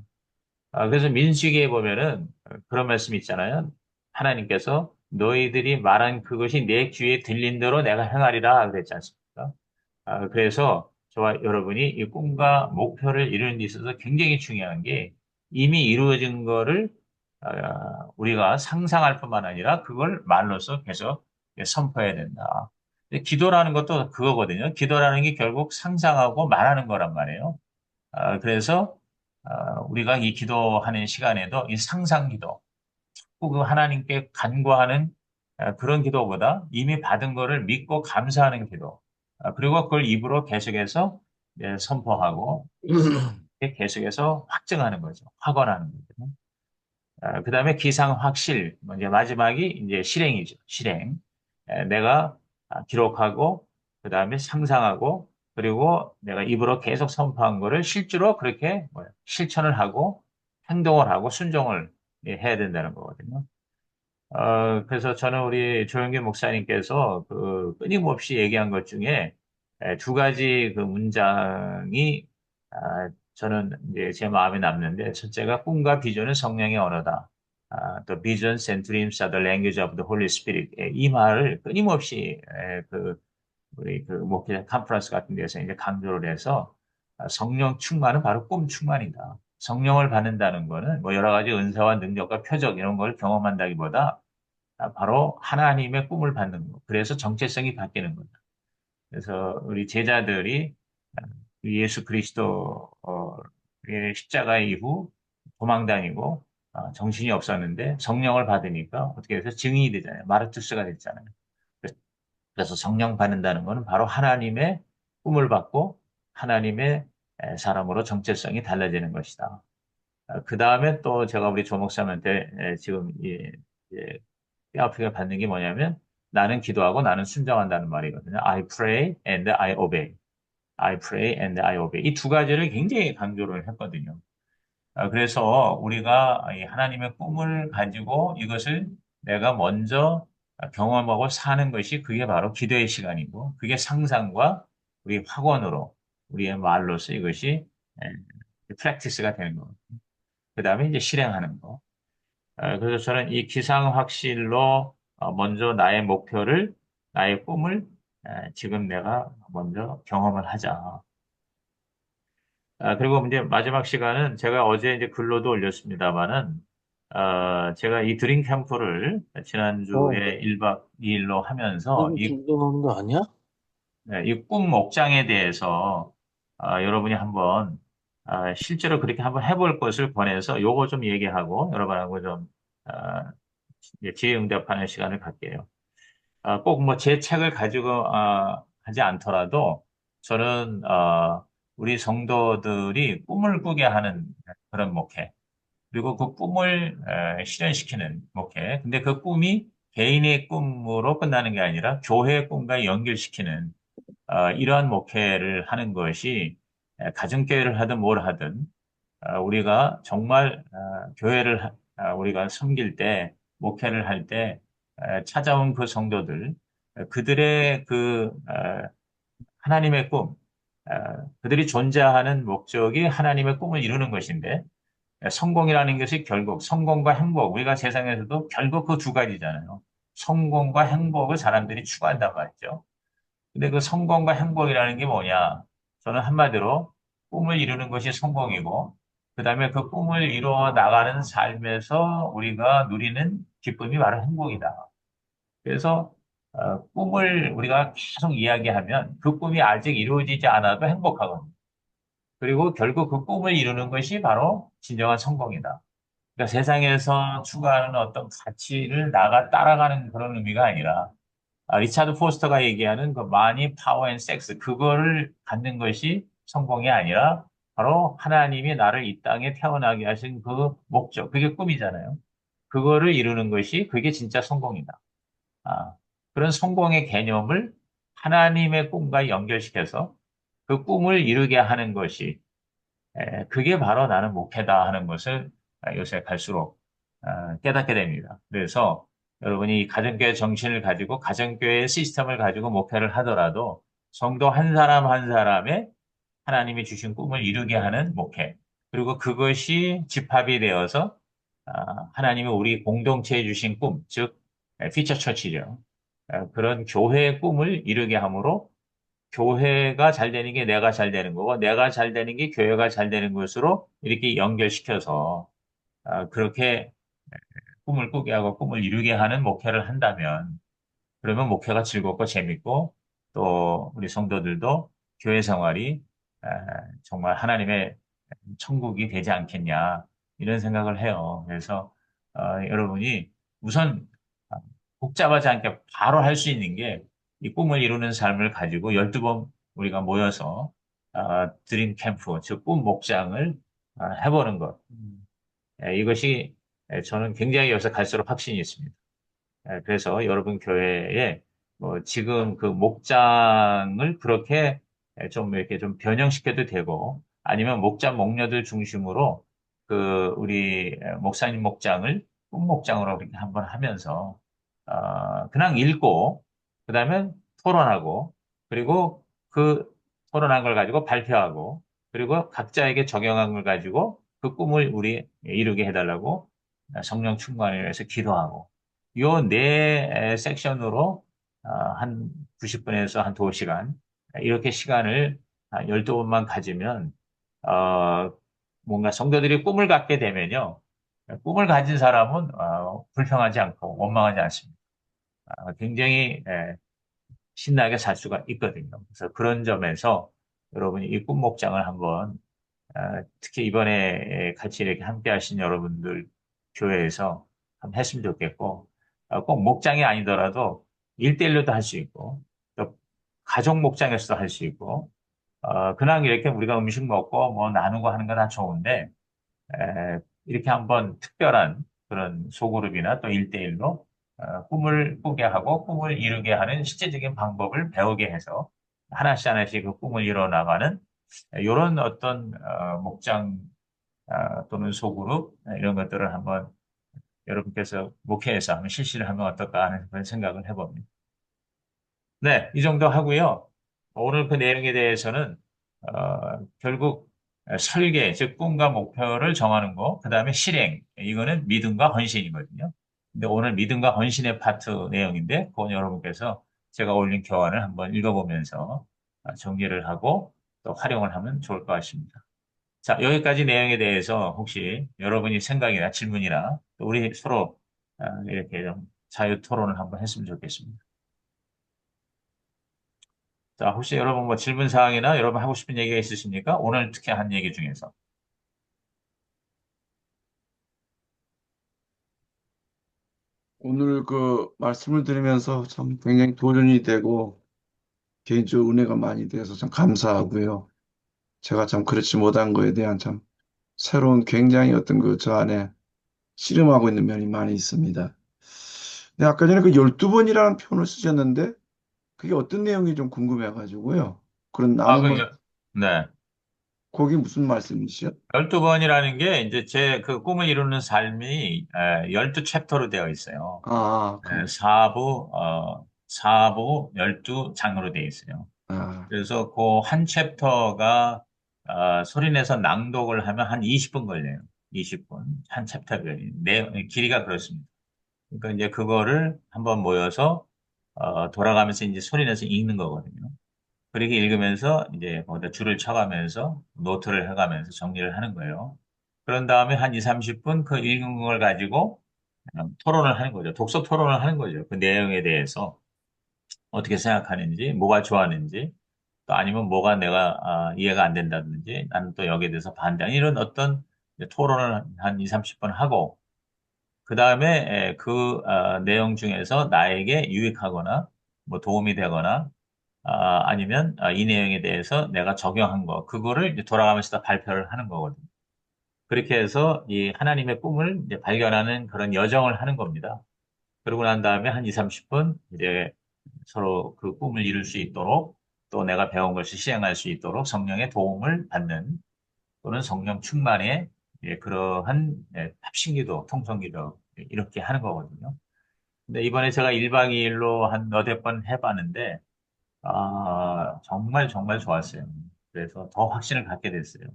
그래서 민수기에 보면은 그런 말씀 있잖아요. 하나님께서 너희들이 말한 그것이 내 귀에 들린 대로 내가 행하리라 그랬지 않습니까? 그래서 저와 여러분이 이 꿈과 목표를 이루는 데 있어서 굉장히 중요한 게 이미 이루어진 거를 우리가 상상할 뿐만 아니라 그걸 말로써 계속 선포해야 된다. 근데 기도라는 것도 그거거든요. 기도라는 게 결국 상상하고 말하는 거란 말이에요. 그래서 우리가 이 기도하는 시간에도 이 상상 기도, 꼭 그 하나님께 간구하는 그런 기도보다 이미 받은 거를 믿고 감사하는 기도. 그리고 그걸 입으로 계속해서 선포하고 계속해서 확증하는 거죠. 확언하는 거죠. 그다음에 기상 확실, 이제 마지막이 이제 실행이죠. 실행. 내가 기록하고 그다음에 상상하고 그리고 내가 입으로 계속 선포한 거를 실제로 그렇게 실천을 하고 행동을 하고 순종을 해야 된다는 거거든요. 그래서 저는 우리 조영기 목사님께서 그 끊임없이 얘기한 것 중에 두 가지 그 문장이 저는 이제 제 마음에 남는데 첫째가 꿈과 비전은 성령의 언어다. 또 visions and dreams are the language of the Holy Spirit. 이 말을 끊임없이 우리 그 목회 컨퍼런스 같은 데서 이제 강조를 해서 성령 충만은 바로 꿈 충만이다. 성령을 받는다는 거는 뭐 여러 가지 은사와 능력과 표적 이런 걸 경험한다기보다 바로 하나님의 꿈을 받는 거. 그래서 정체성이 바뀌는 거다. 그래서 우리 제자들이 예수 그리스도의 십자가 이후 도망다니고 정신이 없었는데 성령을 받으니까 어떻게 해서 증인이 되잖아요. 마르투스가 됐잖아요. 그래서 성령 받는다는 것은 바로 하나님의 꿈을 받고 하나님의 사람으로 정체성이 달라지는 것이다. 그 다음에 또 제가 우리 조 목사님한테 지금 뼈아프게 받는 게 뭐냐면 나는 기도하고 나는 순종한다는 말이거든요. I pray and I obey. I pray and I obey. 이 두 가지를 굉장히 강조를 했거든요. 그래서 우리가 이 하나님의 꿈을 가지고 이것을 내가 먼저 경험하고 사는 것이 그게 바로 기도의 시간이고 그게 상상과 우리 확언으로 우리의 말로서 이것이 프랙티스가 되는 거. 그 다음에 이제 실행하는 거. 그래서 저는 이 기상확실로 먼저 나의 목표를, 나의 꿈을 지금 내가 먼저 경험을 하자. 그리고 이제 마지막 시간은 제가 어제 이제 글로도 올렸습니다만은, 제가 이 드림 캠프를 어, 지난주에 1박 2일로 하면서 너무 긴장하는 거 아니야? 이 꿈 목장에 대해서 여러분이 한번 실제로 그렇게 한번 해볼 것을 권해서 요거 좀 얘기하고 여러분하고 좀 아, 이제 질의응답하는 시간을 갖게요. 꼭 뭐 제 책을 가지고 하지 않더라도 저는 우리 성도들이 꿈을 꾸게 하는 그런 목회 그리고 그 꿈을 실현시키는 목회. 근데 그 꿈이 개인의 꿈으로 끝나는 게 아니라 교회의 꿈과 연결시키는 이러한 목회를 하는 것이 가정교회를 하든 뭘 하든 우리가 정말 교회를 우리가 섬길 때 목회를 할 때 찾아온 그 성도들 그들의 그 하나님의 꿈 그들이 존재하는 목적이 하나님의 꿈을 이루는 것인데 성공이라는 것이 결국 성공과 행복 우리가 세상에서도 결국 그 두 가지잖아요. 성공과 행복을 사람들이 추구한단 말이죠. 근데 그 성공과 행복이라는 게 뭐냐? 저는 한마디로 꿈을 이루는 것이 성공이고, 그 다음에 그 꿈을 이루어 나가는 삶에서 우리가 누리는 기쁨이 바로 행복이다. 그래서 꿈을 우리가 계속 이야기하면 그 꿈이 아직 이루어지지 않아도 행복하거든요. 그리고 결국 그 꿈을 이루는 것이 바로 진정한 성공이다. 그러니까 세상에서 추구하는 어떤 가치를 나가 따라가는 그런 의미가 아니라 리차드 포스터가 얘기하는 그 마니, 파워 앤 섹스 그거를 갖는 것이 성공이 아니라 바로 하나님이 나를 이 땅에 태어나게 하신 그 목적, 그게 꿈이잖아요. 그거를 이루는 것이 그게 진짜 성공이다. 아, 그런 성공의 개념을 하나님의 꿈과 연결시켜서 그 꿈을 이루게 하는 것이 그게 바로 나는 목회다 하는 것을 요새 갈수록 깨닫게 됩니다. 그래서 여러분이 이 가정교회 정신을 가지고 가정교회 시스템을 가지고 목회를 하더라도 성도 한 사람 한 사람의 하나님이 주신 꿈을 이루게 하는 목회. 그리고 그것이 집합이 되어서 하나님이 우리 공동체에 주신 꿈, 즉 피처 처치죠. 그런 교회의 꿈을 이루게 함으로 교회가 잘 되는 게 내가 잘 되는 거고, 내가 잘 되는 게 교회가 잘 되는 것으로 이렇게 연결시켜서, 그렇게 꿈을 꾸게 하고 꿈을 이루게 하는 목회를 한다면, 그러면 목회가 즐겁고 재밌고, 또 우리 성도들도 교회 생활이 에, 정말 하나님의 천국이 되지 않겠냐, 이런 생각을 해요. 그래서, 여러분이 우선 복잡하지 않게 바로 할 수 있는 게 이 꿈을 이루는 삶을 가지고 12번 우리가 모여서 드림 캠프, 즉 꿈 목장을 해보는 것. 이것이 저는 굉장히 여기서 갈수록 확신이 있습니다. 그래서 여러분 교회에 뭐 지금 그 목장을 그렇게 좀 이렇게 좀 변형시켜도 되고 아니면 목장 목녀들 중심으로 그 우리 목사님 목장을 꿈 목장으로 그렇게 한번 하면서 그냥 읽고 그다음에 토론하고 그리고 그 토론한 걸 가지고 발표하고 그리고 각자에게 적용한 걸 가지고 그 꿈을 우리 이루게 해달라고 성령 충만을 위해서 기도하고 요 네 섹션으로 한 90분에서 한 2시간 이렇게 시간을 12번만 가지면 뭔가 성도들이 꿈을 갖게 되면요. 꿈을 가진 사람은 불평하지 않고 원망하지 않습니다. 굉장히 신나게 살 수가 있거든요. 그래서 그런 점에서 여러분이 이 꿈 목장을 한번 특히 이번에 같이 이렇게 함께 하신 여러분들 교회에서 한번 했으면 좋겠고, 꼭 목장이 아니더라도 1대1로도 할 수 있고, 또 가족 목장에서도 할 수 있고, 그냥 이렇게 우리가 음식 먹고 뭐 나누고 하는 건 다 좋은데, 이렇게 한번 특별한 그런 소그룹이나 또 1대1로 꿈을 꾸게 하고 꿈을 이루게 하는 실제적인 방법을 배우게 해서 하나씩 하나씩 그 꿈을 이뤄 나가는 이런 어떤 목장 또는 소그룹 이런 것들을 한번 여러분께서 목회에서 한번 실시를 하면 어떨까 하는 그런 생각을 해봅니다. 네, 이 정도 하고요. 오늘 그 내용에 대해서는 결국 설계, 즉 꿈과 목표를 정하는 거, 그 다음에 실행, 이거는 믿음과 헌신이거든요. 근데 오늘 믿음과 헌신의 파트 내용인데, 그건 여러분께서 제가 올린 교환을 한번 읽어보면서 정리를 하고 또 활용을 하면 좋을 것 같습니다. 자, 여기까지 내용에 대해서 혹시 여러분이 생각이나 질문이나 또 우리 서로 이렇게 좀 자유 토론을 한번 했으면 좋겠습니다. 자, 혹시 여러분 뭐 질문 사항이나 여러분 하고 싶은 얘기가 있으십니까? 오늘 특히 한 얘기 중에서. 오늘 그 말씀을 들으면서 참 굉장히 도전이 되고 개인적으로 은혜가 많이 돼서 참 감사하고요. 제가 참 그렇지 못한 거에 대한 참 새로운 굉장히 어떤 그 저 안에 씨름하고 있는 면이 많이 있습니다. 네, 아까 전에 그 12번이라는 표현을 쓰셨는데 그게 어떤 내용이 좀 궁금해가지고요. 그런 아, 나눔을 네. 그게 무슨 말씀이시죠? 12번이라는 게 이제 제 그 꿈을 이루는 삶이 12챕터로 되어 있어요. 사부 12장으로 되어 있어요. 아, 그래서 그 한 챕터가 소리내서 낭독을 하면 한 20분 걸려요. 20분. 한 챕터가. 길이가 그렇습니다. 그러니까 이제 그거를 한번 모여서 돌아가면서 이제 소리내서 읽는 거거든요. 그렇게 읽으면서 이제 거기다 줄을 쳐가면서 노트를 해가면서 정리를 하는 거예요. 그런 다음에 한 2, 30분 그 읽은 걸 가지고 토론을 하는 거죠. 독서 토론을 하는 거죠. 그 내용에 대해서 어떻게 생각하는지, 뭐가 좋아하는지, 또 아니면 뭐가 내가 이해가 안 된다든지, 나는 또 여기에 대해서 반대, 이런 어떤 이제 토론을 한 2, 30분 하고, 그 다음에 그 내용 중에서 나에게 유익하거나, 뭐 도움이 되거나, 아니면 이 내용에 대해서 내가 적용한 거, 그거를 이제 돌아가면서 다 발표를 하는 거거든요. 그렇게 해서 이 하나님의 꿈을 이제 발견하는 그런 여정을 하는 겁니다. 그러고 난 다음에 한 2, 30분 이제 서로 그 꿈을 이룰 수 있도록 또 내가 배운 것을 시행할 수 있도록 성령의 도움을 받는 또는 성령 충만의 그러한 합심기도, 통성기도 이렇게 하는 거거든요. 근데 이번에 제가 1박 2일로 한 너댓 번 해봤는데 정말 정말 좋았어요. 그래서 더 확신을 갖게 됐어요.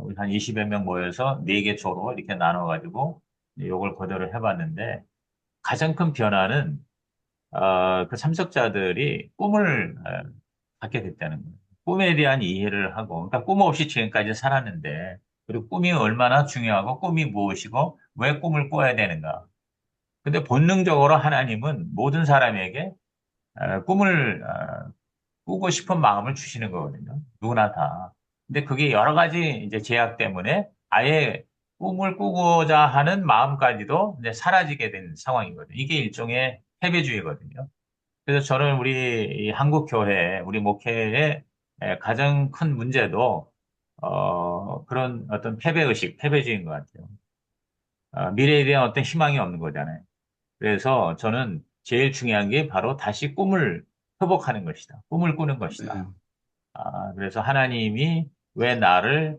우리 한 20여 명 모여서 4개 조로 이렇게 나눠가지고 이걸 거대로 해봤는데 가장 큰 변화는 그 참석자들이 꿈을 갖게 됐다는 거예요. 꿈에 대한 이해를 하고, 그러니까 꿈 없이 지금까지 살았는데, 그리고 꿈이 얼마나 중요하고, 꿈이 무엇이고, 왜 꿈을 꿔야 되는가. 근데 본능적으로 하나님은 모든 사람에게 꿈을 꾸고 싶은 마음을 주시는 거거든요. 누구나 다. 근데 그게 여러 가지 이제 제약 때문에 아예 꿈을 꾸고자 하는 마음까지도 이제 사라지게 된 상황이거든요. 이게 일종의 패배주의거든요. 그래서 저는 우리 이 한국 교회, 우리 목회의 가장 큰 문제도 그런 어떤 패배의식, 패배주의인 것 같아요. 미래에 대한 어떤 희망이 없는 거잖아요. 그래서 저는 제일 중요한 게 바로 다시 꿈을 회복하는 것이다. 꿈을 꾸는 네. 것이다. 그래서 하나님이 왜 나를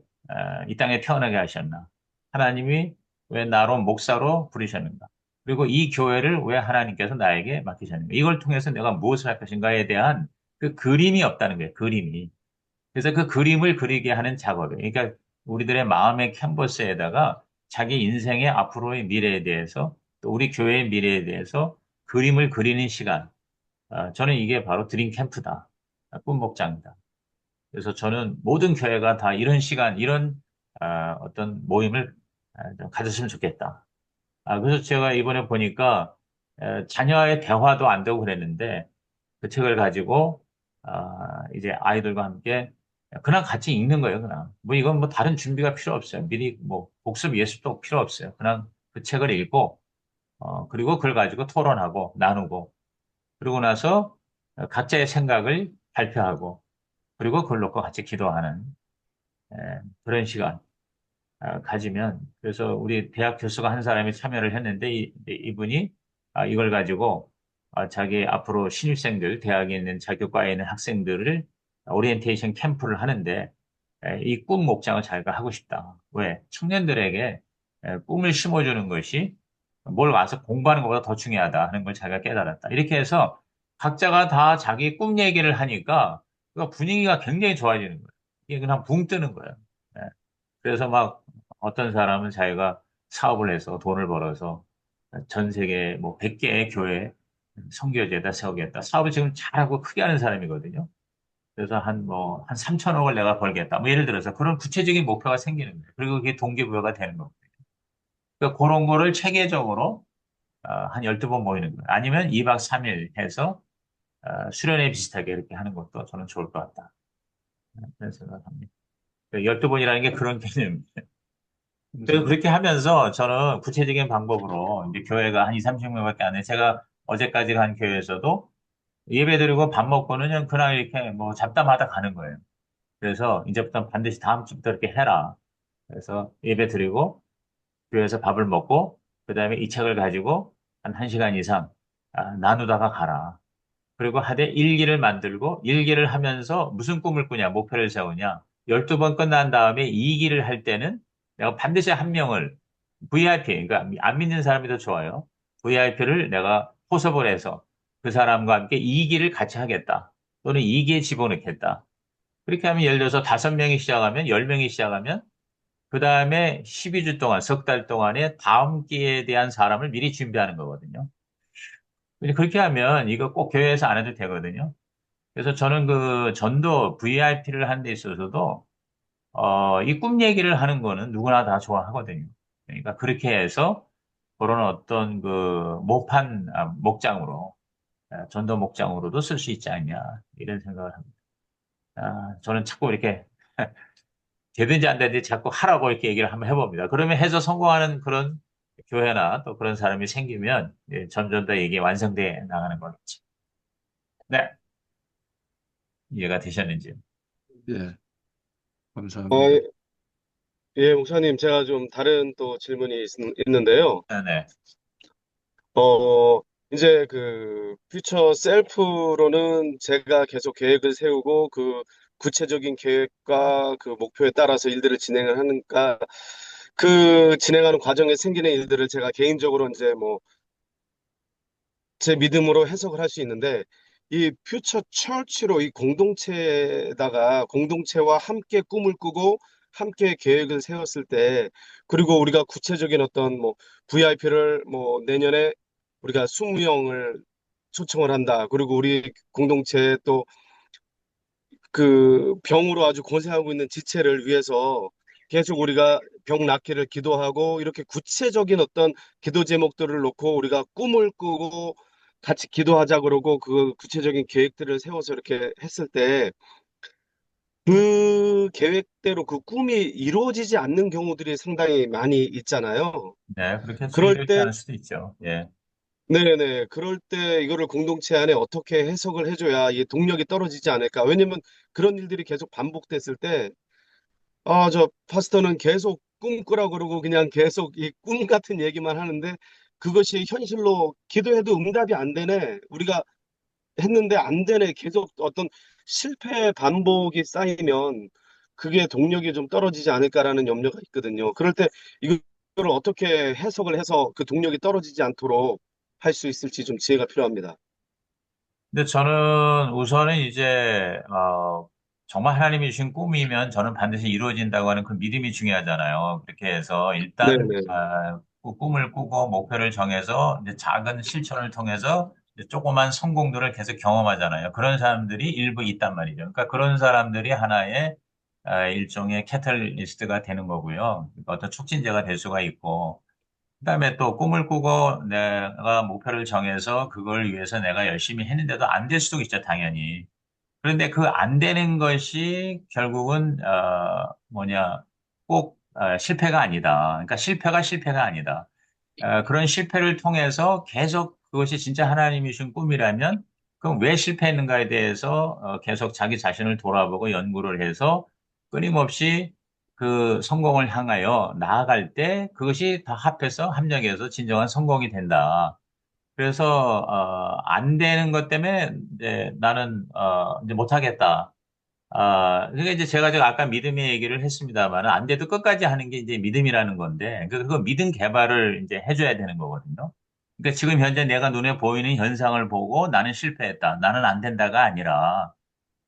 이 땅에 태어나게 하셨나? 하나님이 왜 나로 목사로 부르셨는가? 그리고 이 교회를 왜 하나님께서 나에게 맡기셨는가? 이걸 통해서 내가 무엇을 할 것인가에 대한 그 그림이 없다는 거예요. 그림이. 그래서 그 그림을 그리게 하는 작업이에요. 그러니까 우리들의 마음의 캔버스에다가 자기 인생의 앞으로의 미래에 대해서 또 우리 교회의 미래에 대해서 그림을 그리는 시간. 저는 이게 바로 드림 캠프다. 꿈 목장이다. 그래서 저는 모든 교회가 다 이런 시간, 이런 어떤 모임을 좀 가졌으면 좋겠다. 그래서 제가 이번에 보니까 자녀의 대화도 안 되고 그랬는데 그 책을 가지고 이제 아이들과 함께 그냥 같이 읽는 거예요, 그냥. 뭐 이건 뭐 다른 준비가 필요 없어요. 미리 뭐 복습 예습도 필요 없어요. 그냥 그 책을 읽고, 그리고 그걸 가지고 토론하고 나누고, 그러고 나서 각자의 생각을 발표하고, 그리고 그걸 놓고 같이 기도하는 그런 시간 가지면, 그래서 우리 대학 교수가 한 사람이 참여를 했는데 이분이 이걸 가지고 자기 앞으로 신입생들, 대학에 있는 자격과에 있는 학생들을 오리엔테이션 캠프를 하는데 이 꿈 목장을 자기가 하고 싶다. 왜? 청년들에게 꿈을 심어주는 것이 뭘 와서 공부하는 것보다 더 중요하다 하는 걸 자기가 깨달았다. 이렇게 해서 각자가 다 자기 꿈 얘기를 하니까 그 분위기가 굉장히 좋아지는 거예요. 이게 그냥 붕 뜨는 거예요. 예. 그래서 막 어떤 사람은 자기가 사업을 해서 돈을 벌어서 전 세계 뭐 100개의 교회 선교제에다 세우겠다. 사업을 지금 잘하고 크게 하는 사람이거든요. 그래서 한 3천억을 내가 벌겠다. 뭐 예를 들어서 그런 구체적인 목표가 생기는 거예요. 그리고 그게 동기부여가 되는 거예요. 그러니까 그런 거를 체계적으로 한 12번 모이는 거예요. 아니면 2박 3일 해서 수련회 비슷하게 이렇게 하는 것도 저는 좋을 것 같다. 그런 생각합니다. 12번이라는 게 그런 개념. 그래서 감사합니다. 그렇게 하면서 저는 구체적인 방법으로 이제 교회가 한 2, 30명밖에 안 해. 제가 어제까지 간 교회에서도 예배 드리고 밥 먹고는 그냥 이렇게 뭐 잡담하다 가는 거예요. 그래서 이제부터 반드시 다음 주부터 이렇게 해라. 그래서 예배 드리고 교회에서 밥을 먹고 그다음에 이 책을 가지고 한 1시간 이상 나누다가 가라. 그리고 하되 일기를 만들고 일기를 하면서 무슨 꿈을 꾸냐, 목표를 세우냐. 12번 끝난 다음에 2기를 할 때는 내가 반드시 한 명을 VIP, 그러니까 안 믿는 사람이 더 좋아요. VIP를 내가 포섭을 해서 그 사람과 함께 2기를 같이 하겠다. 또는 2기에 집어넣겠다. 그렇게 하면 예를 들어서 5명이 시작하면 10명이 시작하면 그 다음에 12주 동안, 석 달 동안에 다음 기회에 대한 사람을 미리 준비하는 거거든요. 그렇게 하면 이거 꼭 교회에서 안 해도 되거든요. 그래서 저는 그 전도 VIP를 하는 데 있어서도 이 꿈 얘기를 하는 거는 누구나 다 좋아하거든요. 그러니까 그렇게 해서 그런 어떤 그 목장으로 전도 목장으로도 쓸 수 있지 않냐 이런 생각을 합니다. 저는 자꾸 이렇게 되든지 안 되든지 자꾸 하라고 이렇게 얘기를 한번 해봅니다. 그러면 해서 성공하는 그런 교회나 또 그런 사람이 생기면 점점 더 이게 완성돼 나가는 거겠지. 네, 이해가 되셨는지. 예, 아, 감사합니다. 예, 목사님, 제가 좀 다른 또 질문이 있는데요. 네. 어, 이제 그 퓨처 셀프로는 제가 계속 계획을 세우고 그 구체적인 계획과 그 목표에 따라서 일들을 진행을 하니까 그 진행하는 과정에 생기는 일들을 제가 개인적으로 이제 뭐 제 믿음으로 해석을 할 수 있는데 이 퓨처 처치로 이 공동체에다가 공동체와 함께 꿈을 꾸고 함께 계획을 세웠을 때 그리고 우리가 구체적인 어떤 뭐 VIP를 뭐 내년에 우리가 20명을 초청을 한다. 그리고 우리 공동체에 또 그 병으로 아주 고생하고 있는 지체를 위해서 계속 우리가 병 낫기를 기도하고 이렇게 구체적인 어떤 기도 제목들을 놓고 우리가 꿈을 꾸고 같이 기도하자 그러고 그 구체적인 계획들을 세워서 이렇게 했을 때 그 계획대로 그 꿈이 이루어지지 않는 경우들이 상당히 많이 있잖아요. 네, 그렇게 그럴 이렇지 때 않을 수도 있죠. 예. 네네. 그럴 때 이거를 공동체 안에 어떻게 해석을 해줘야 이 동력이 떨어지지 않을까. 왜냐면 그런 일들이 계속 반복됐을 때 저 파스터는 계속 꿈꾸라 그러고 그냥 계속 이 꿈 같은 얘기만 하는데 그것이 현실로 기도해도 응답이 안 되네. 우리가 했는데 안 되네. 계속 어떤 실패 반복이 쌓이면 그게 동력이 좀 떨어지지 않을까라는 염려가 있거든요. 그럴 때 이거를 어떻게 해석을 해서 그 동력이 떨어지지 않도록 할 수 있을지 좀 지혜가 필요합니다. 근데 저는 우선은 이제, 정말 하나님이 주신 꿈이면 저는 반드시 이루어진다고 하는 그 믿음이 중요하잖아요. 그렇게 해서 일단, 네네. 그 꿈을 꾸고 목표를 정해서 이제 작은 실천을 통해서 이제 조그만 성공들을 계속 경험하잖아요. 그런 사람들이 일부 있단 말이죠. 그러니까 그런 사람들이 하나의 일종의 캐탈리스트가 되는 거고요. 그러니까 어떤 촉진제가 될 수가 있고, 그다음에 또 꿈을 꾸고 내가 목표를 정해서 그걸 위해서 내가 열심히 했는데도 안 될 수도 있죠, 당연히. 그런데 그 안 되는 것이 결국은, 꼭, 실패가 아니다. 그러니까 실패가 아니다. 그런 실패를 통해서 계속 그것이 진짜 하나님이 준 꿈이라면, 그럼 왜 실패했는가에 대해서 계속 자기 자신을 돌아보고 연구를 해서 끊임없이 그 성공을 향하여 나아갈 때 그것이 다 합해서 합력해서 진정한 성공이 된다. 그래서 안 되는 것 때문에 이제 나는 이제 못하겠다. 그러니까 이제 제가 아까 믿음의 얘기를 했습니다만 안 돼도 끝까지 하는 게 이제 믿음이라는 건데 그 믿음 개발을 이제 해줘야 되는 거거든요. 그러니까 지금 현재 내가 눈에 보이는 현상을 보고 나는 실패했다. 나는 안 된다가 아니라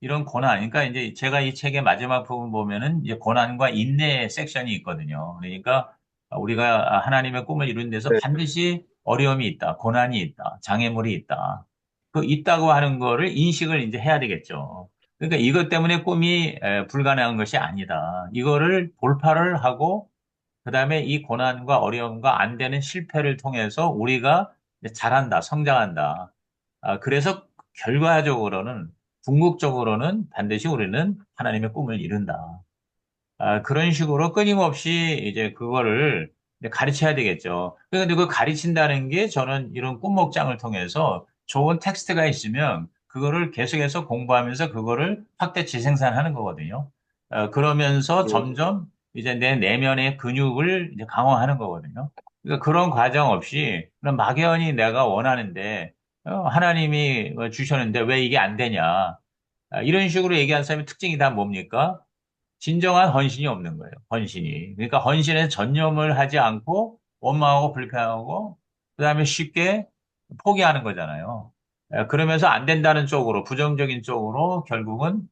이런 고난. 그러니까 이제 제가 이 책의 마지막 부분 보면은 이제 고난과 인내 섹션이 있거든요. 그러니까 우리가 하나님의 꿈을 이루는 데서 네. 반드시 어려움이 있다. 고난이 있다. 장애물이 있다. 그 있다고 하는 거를 인식을 이제 해야 되겠죠. 그러니까 이것 때문에 꿈이 불가능한 것이 아니다. 이거를 돌파를 하고 그다음에 이 고난과 어려움과 안 되는 실패를 통해서 우리가 이제 자란다, 성장한다. 그래서 결과적으로는 궁극적으로는 반드시 우리는 하나님의 꿈을 이룬다. 그런 식으로 끊임없이 이제 그거를 이제 가르쳐야 되겠죠. 근데 그 가르친다는 게 저는 이런 꿈 목장을 통해서 좋은 텍스트가 있으면 그거를 계속해서 공부하면서 그거를 확대 재생산하는 거거든요. 그러면서 음, 점점 이제 내 내면의 근육을 이제 강화하는 거거든요. 그러니까 그런 과정 없이 그냥 막연히 내가 원하는데 하나님이 주셨는데 왜 이게 안 되냐. 이런 식으로 얘기하는 사람의 특징이 다 뭡니까? 진정한 헌신이 없는 거예요. 헌신이. 그러니까 헌신에 전념을 하지 않고 원망하고 불평하고 그다음에 쉽게 포기하는 거잖아요. 그러면서 안 된다는 쪽으로 부정적인 쪽으로 결국은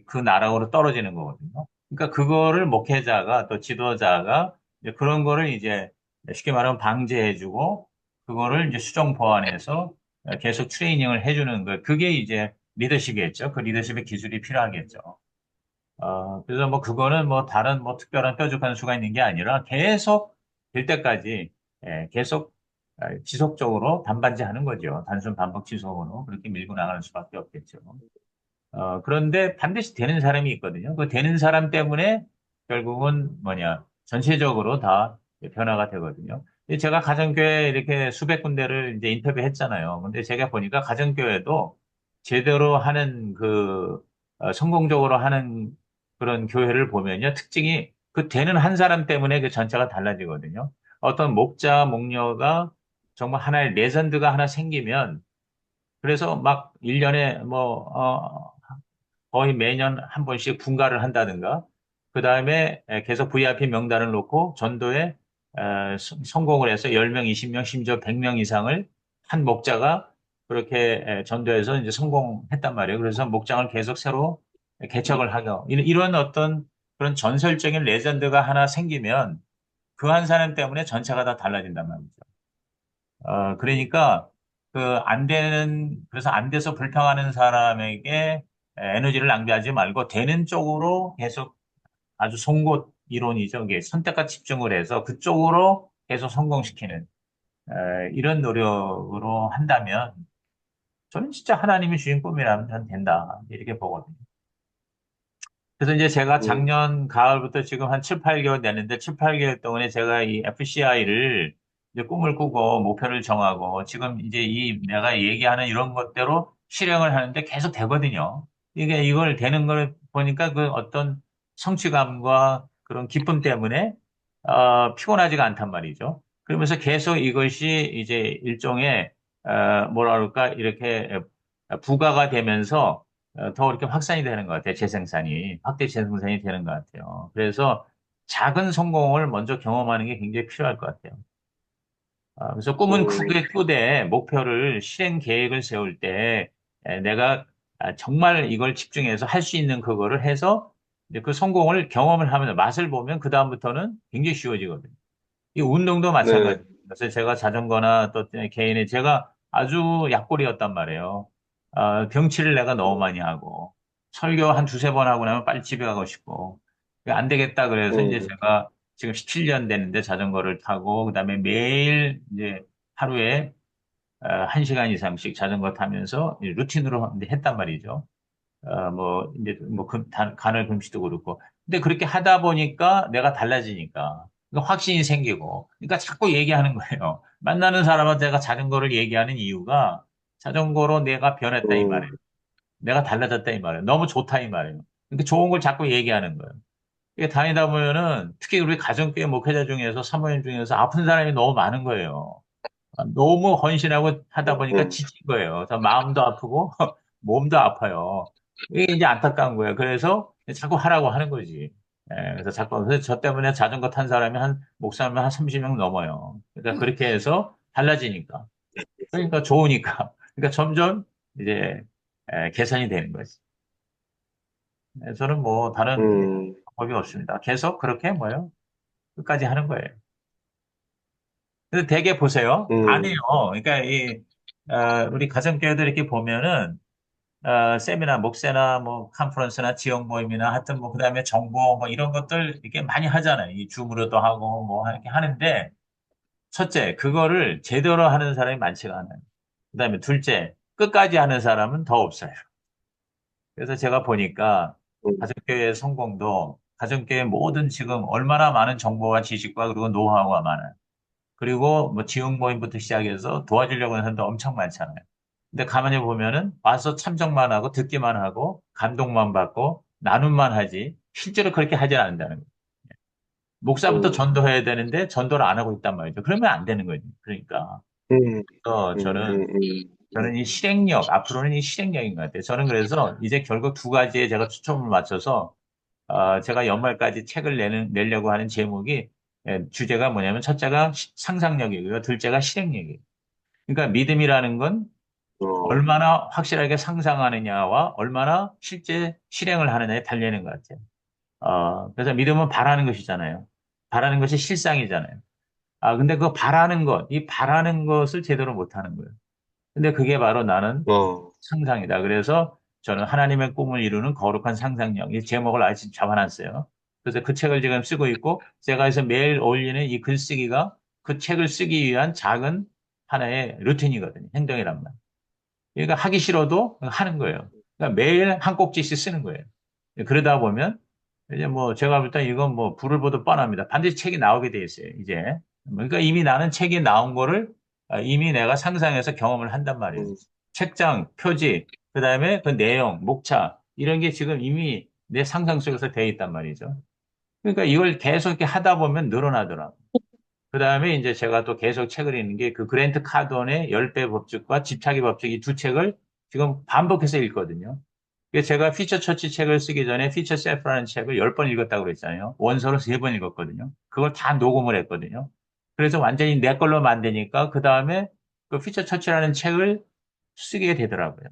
그 나락으로 떨어지는 거거든요. 그러니까 그거를 목회자가 또 지도자가 이제 그런 거를 이제 쉽게 말하면 방제해주고 그거를 이제 수정 보완해서 계속 트레이닝을 해주는 거. 그게 이제 리더십이겠죠. 그 리더십의 기술이 필요하겠죠. 그래서 뭐 그거는 뭐 다른 뭐 특별한 뾰족한 수가 있는 게 아니라 계속 될 때까지 계속 지속적으로 반반지 하는 거죠. 단순 반복 지속으로 그렇게 밀고 나가는 수밖에 없겠죠. 그런데 반드시 되는 사람이 있거든요. 그 되는 사람 때문에 결국은 전체적으로 다 변화가 되거든요. 제가 가정교회 이렇게 수백 군데를 이제 인터뷰했잖아요. 근데 제가 보니까 가정교회도 제대로 하는 성공적으로 하는 그런 교회를 보면요. 특징이 그 되는 한 사람 때문에 그 전체가 달라지거든요. 어떤 목자, 목녀가 정말 하나의 레전드가 하나 생기면 그래서 막 1년에 거의 매년 한 번씩 분가를 한다든가, 그 다음에 계속 VIP 명단을 놓고 전도에 성공을 해서 10명, 20명, 심지어 100명 이상을 한 목자가 그렇게 전도해서 이제 성공했단 말이에요. 그래서 목장을 계속 새로 개척을 하고, 이런 어떤 그런 전설적인 레전드가 하나 생기면 그 한 사람 때문에 전체가 다 달라진단 말이죠. 그러니까 그래서 안 돼서 불평하는 사람에게 에너지를 낭비하지 말고 되는 쪽으로 계속 아주 송곳 이론이죠. 이게 선택과 집중을 해서 그쪽으로 계속 성공시키는 이런 노력으로 한다면 저는 진짜 하나님이 주신 꿈이라면 전 된다. 이렇게 보거든요. 그래서 이제 제가 음, 작년 가을부터 지금 한 7, 8개월 됐는데 7, 8개월 동안에 제가 이 FCI를 이제 꿈을 꾸고 목표를 정하고 지금 이제 이 내가 얘기하는 이런 것대로 실행을 하는데 계속 되거든요. 이게 이걸 되는 걸 보니까 그 어떤 성취감과 그런 기쁨 때문에 피곤하지가 않단 말이죠. 그러면서 계속 이것이 이제 일종의 뭐라 그럴까 이렇게 부가가 되면서 더 이렇게 확산이 되는 것 같아요. 재생산이. 확대 재생산이 되는 것 같아요. 그래서 작은 성공을 먼저 경험하는 게 굉장히 필요할 것 같아요. 그래서 꿈은 음, 크게 꾸되 목표를 실행 계획을 세울 때 내가 정말 이걸 집중해서 할 수 있는 그거를 해서 이제 그 성공을 경험을 하면 맛을 보면 그다음부터는 굉장히 쉬워지거든요. 이 운동도 네, 마찬가지입니다. 그래서 제가 자전거나 또 개인의 제가 아주 약골이었단 말이에요. 병치를 내가 너무 많이 하고 설교 한 두세 번 하고 나면 빨리 집에 가고 싶고 안 되겠다 그래서 이제 음, 제가 지금 17년 됐는데 자전거를 타고 그다음에 매일 이제 하루에 1시간 이상씩 자전거 타면서 루틴으로 했단 말이죠. 이제 간헐 금식도 그렇고. 근데 그렇게 하다 보니까 내가 달라지니까. 그러니까 확신이 생기고. 그러니까 자꾸 얘기하는 거예요. 만나는 사람한테 내가 자전거를 얘기하는 이유가 자전거로 내가 변했다 이 음, 말이에요. 내가 달라졌다 이 말이에요. 너무 좋다 이 말이에요. 그러니까 좋은 걸 자꾸 얘기하는 거예요. 이게 다니다 보면은 특히 우리 가정교회 목회자 중에서 사모님 중에서 아픈 사람이 너무 많은 거예요. 너무 헌신하고 하다 보니까 음, 지친 거예요. 그래서 마음도 아프고 몸도 아파요. 이게 이제 안타까운 거예요. 그래서 자꾸 하라고 하는 거지. 그래서 그래서 저 때문에 자전거 탄 사람이 목사님 한 30명 넘어요. 그러니까 그렇게 해서 달라지니까. 그러니까 좋으니까. 그러니까 점점 이제 개선이 되는 거지. 저는 뭐 다른 음, 방법이 없습니다. 계속 그렇게 뭐요? 끝까지 하는 거예요. 근데 되게 보세요. 안 해요. 음, 그러니까 우리 가정교회들 이렇게 보면은 세미나, 목세나, 뭐, 컨퍼런스나 지역 모임이나 하여튼 뭐, 그 다음에 정보 뭐 이런 것들 이렇게 많이 하잖아요. 이 줌으로도 하고 뭐, 이렇게 하는데, 첫째, 그거를 제대로 하는 사람이 많지가 않아요. 그 다음에 둘째, 끝까지 하는 사람은 더 없어요. 그래서 제가 보니까 음, 가정교회 성공도 가정교회 모든 지금 얼마나 많은 정보와 지식과 그리고 노하우가 많아요. 그리고 뭐 지역 모임부터 시작해서 도와주려고 하는 사람도 엄청 많잖아요. 근데 가만히 보면은 와서 참석만 하고 듣기만 하고 감동만 받고 나눔만 하지 실제로 그렇게 하지 않는다는 거예요. 목사부터 음, 전도해야 되는데 전도를 안 하고 있단 말이죠. 그러면 안 되는 거죠. 그러니까 음, 저는 음, 이 실행력 앞으로는 이 실행력인 것 같아요. 저는 그래서 이제 결국 두 가지에 제가 초점을 맞춰서 제가 연말까지 책을 내려고 하는 제목이 주제가 뭐냐면 첫째가 상상력이고요. 둘째가 실행력이에요. 그러니까 믿음이라는 건 어, 얼마나 확실하게 상상하느냐와 얼마나 실제 실행을 하느냐에 달리는 것 같아요. 그래서 믿음은 바라는 것이잖아요. 바라는 것이 실상이잖아요. 근데 그 바라는 것, 이 바라는 것을 제대로 못하는 거예요. 근데 그게 바로 나는 어, 상상이다. 그래서 저는 하나님의 꿈을 이루는 거룩한 상상력, 이 제목을 아직 잡아놨어요. 그래서 그 책을 지금 쓰고 있고, 제가 해서 매일 올리는 이 글쓰기가 그 책을 쓰기 위한 작은 하나의 루틴이거든요. 행동이란 말. 그러니까 하기 싫어도 하는 거예요. 그러니까 매일 한 꼭지씩 쓰는 거예요. 그러다 보면 이제 뭐 제가 볼 때 이건 뭐 불을 보듯 뻔합니다. 반드시 책이 나오게 돼 있어요. 이제 그러니까 이미 나는 책이 나온 거를 이미 내가 상상해서 경험을 한단 말이에요. 음, 책장, 표지, 그다음에 그 내용, 목차 이런 게 지금 이미 내 상상 속에서 돼 있단 말이죠. 그러니까 이걸 계속 이렇게 하다 보면 늘어나더라고요. 그 다음에 이제 제가 또 계속 책을 읽는 게 그 그랜트 카돈의 10배 법칙과 집착의 법칙 이 두 책을 지금 반복해서 읽거든요. 그래서 제가 피처 처치 책을 쓰기 전에 피처 셀프라는 책을 10번 읽었다고 그랬잖아요. 원서로 3번 읽었거든요. 그걸 다 녹음을 했거든요. 그래서 완전히 내 걸로 만드니까 그 다음에 그 피처 처치라는 책을 쓰게 되더라고요.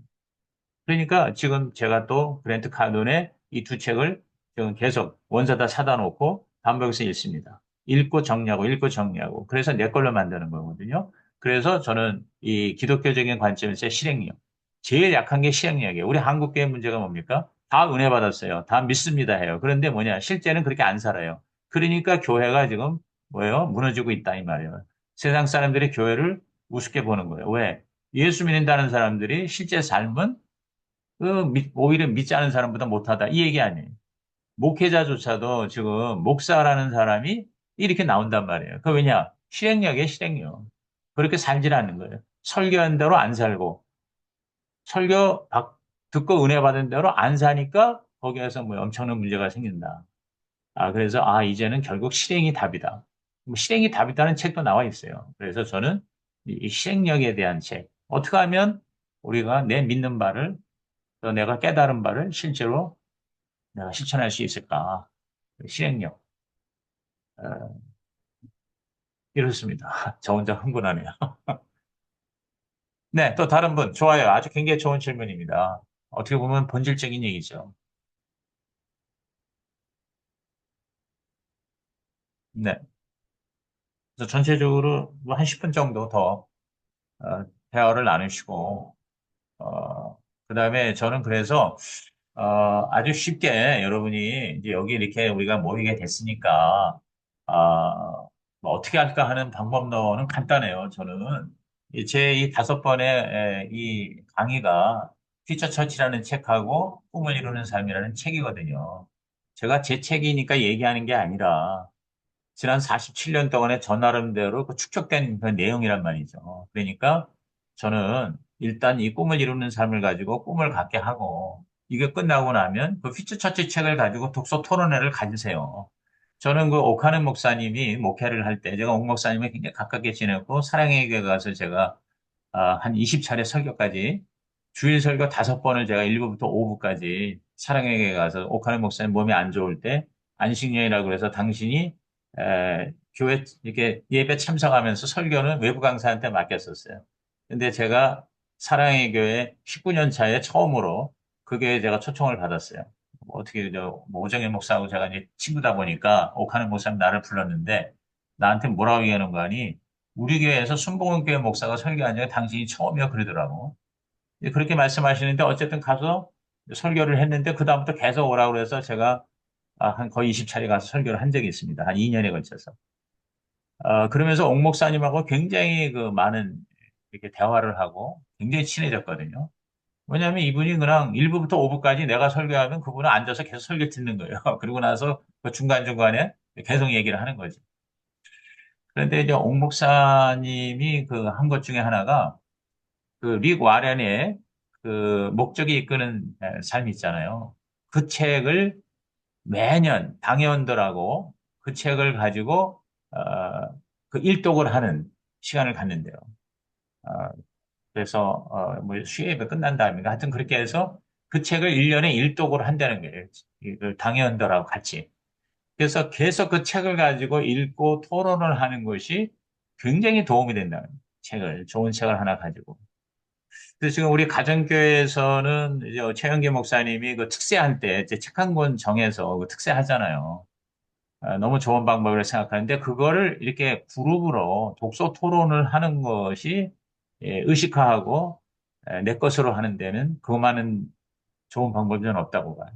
그러니까 지금 제가 또 그랜트 카돈의 이 두 책을 지금 계속 원서 다 사다 놓고 반복해서 읽습니다. 읽고 정리하고. 그래서 내 걸로 만드는 거거든요. 그래서 저는 이 기독교적인 관점에서 실행력. 제일 약한 게 실행력이에요. 우리 한국교회 문제가 뭡니까? 다 은혜 받았어요. 다 믿습니다 해요. 그런데 뭐냐? 실제는 그렇게 안 살아요. 그러니까 교회가 지금 뭐예요? 무너지고 있다 이 말이에요. 세상 사람들이 교회를 우습게 보는 거예요. 왜? 예수 믿는다는 사람들이 실제 삶은 오히려 믿지 않은 사람보다 못하다. 이 얘기 아니에요. 목회자조차도 지금 목사라는 사람이 이렇게 나온단 말이에요. 그 왜냐? 실행력이에요, 실행력. 그렇게 살질 않는 거예요. 설교한 대로 안 살고, 듣고 은혜 받은 대로 안 사니까 거기에서 뭐 엄청난 문제가 생긴다. 그래서 이제는 결국 실행이 답이다. 뭐 실행이 답이다는 책도 나와 있어요. 그래서 저는 이 실행력에 대한 책. 어떻게 하면 우리가 내 믿는 바를 또 내가 깨달은 바를 실제로 내가 실천할 수 있을까? 실행력. 어, 이렇습니다. 저 혼자 흥분하네요. 네, 또 다른 분. 좋아요. 아주 굉장히 좋은 질문입니다. 어떻게 보면 본질적인 얘기죠. 네. 그래서 전체적으로 뭐 한 10분 정도 더 대화를 나누시고, 그 다음에 저는 그래서 아주 쉽게 여러분이 이제 여기 이렇게 우리가 모이게 됐으니까, 뭐 어떻게 할까 하는 방법론은 간단해요. 저는 제 이 5번의 이 강의가 퓨처 처치라는 책하고 꿈을 이루는 삶이라는 책이거든요. 제가 제 책이니까 얘기하는 게 아니라 지난 47년 동안에 저 나름대로 그 축적된 그 내용이란 말이죠. 그러니까 저는 일단 이 꿈을 이루는 삶을 가지고 꿈을 갖게 하고 이게 끝나고 나면 그 퓨처 처치 책을 가지고 독서 토론회를 가지세요. 저는 그 오카는 목사님이 목회를 할 때 제가 옥 목사님을 굉장히 가깝게 지냈고 사랑의 교회 가서 제가 한 20차례 설교까지 주일 설교 5번을 제가 1부부터 5부까지 사랑의 교회 가서 오카는 목사님 몸이 안 좋을 때 안식년이라고 그래서 당신이 교회 이렇게 예배 참석하면서 설교는 외부 강사한테 맡겼었어요. 근데 제가 사랑의 교회 19년 차에 처음으로 그 교회에 제가 초청을 받았어요. 뭐 어떻게 뭐 오정현 목사하고 제가 이제 친구다 보니까 옥하는 목사님 나를 불렀는데 나한테 뭐라고 얘기하는 거 아니? 우리 교회에서 순복음교회 목사가 설교한 적이 당신이 처음이야 그러더라고. 그렇게 말씀하시는데 어쨌든 가서 설교를 했는데 그다음부터 계속 오라고 그래서 제가 한 거의 20차례 가서 설교를 한 적이 있습니다. 한 2년에 걸쳐서. 그러면서 옥 목사님하고 굉장히 그 많은 이렇게 대화를 하고 굉장히 친해졌거든요. 왜냐하면 이분이 그냥 1부부터 5부까지 내가 설교하면 그분은 앉아서 계속 설교 듣는 거예요. 그리고 나서 그 중간중간에 계속 얘기를 하는 거지. 그런데 이제 옥 목사님이 그 한 것 중에 하나가 그 릭 와렌의 그 목적이 이끄는 삶이 있잖아요. 그 책을 매년 당회원들하고 그 책을 가지고 그 일독을 하는 시간을 갖는데요. 어, 그래서 뭐 수요예배 끝난 다음인가 하여튼 그렇게 해서 그 책을 1년에 일독을 한다는 거예요. 그 당회원들하고 같이. 그래서 계속 그 책을 가지고 읽고 토론을 하는 것이 굉장히 도움이 된다는 거예요. 책을 좋은 책을 하나 가지고. 그래서 지금 우리 가정교회에서는 이제 최영계 목사님이 그 특세한 때 이제 책 한 권 정해서 그 특세하잖아요. 너무 좋은 방법이라고 생각하는데 그거를 이렇게 그룹으로 독서 토론을 하는 것이 의식화하고 내 것으로 하는 데는 그만한 좋은 방법이 는 없다고 봐요.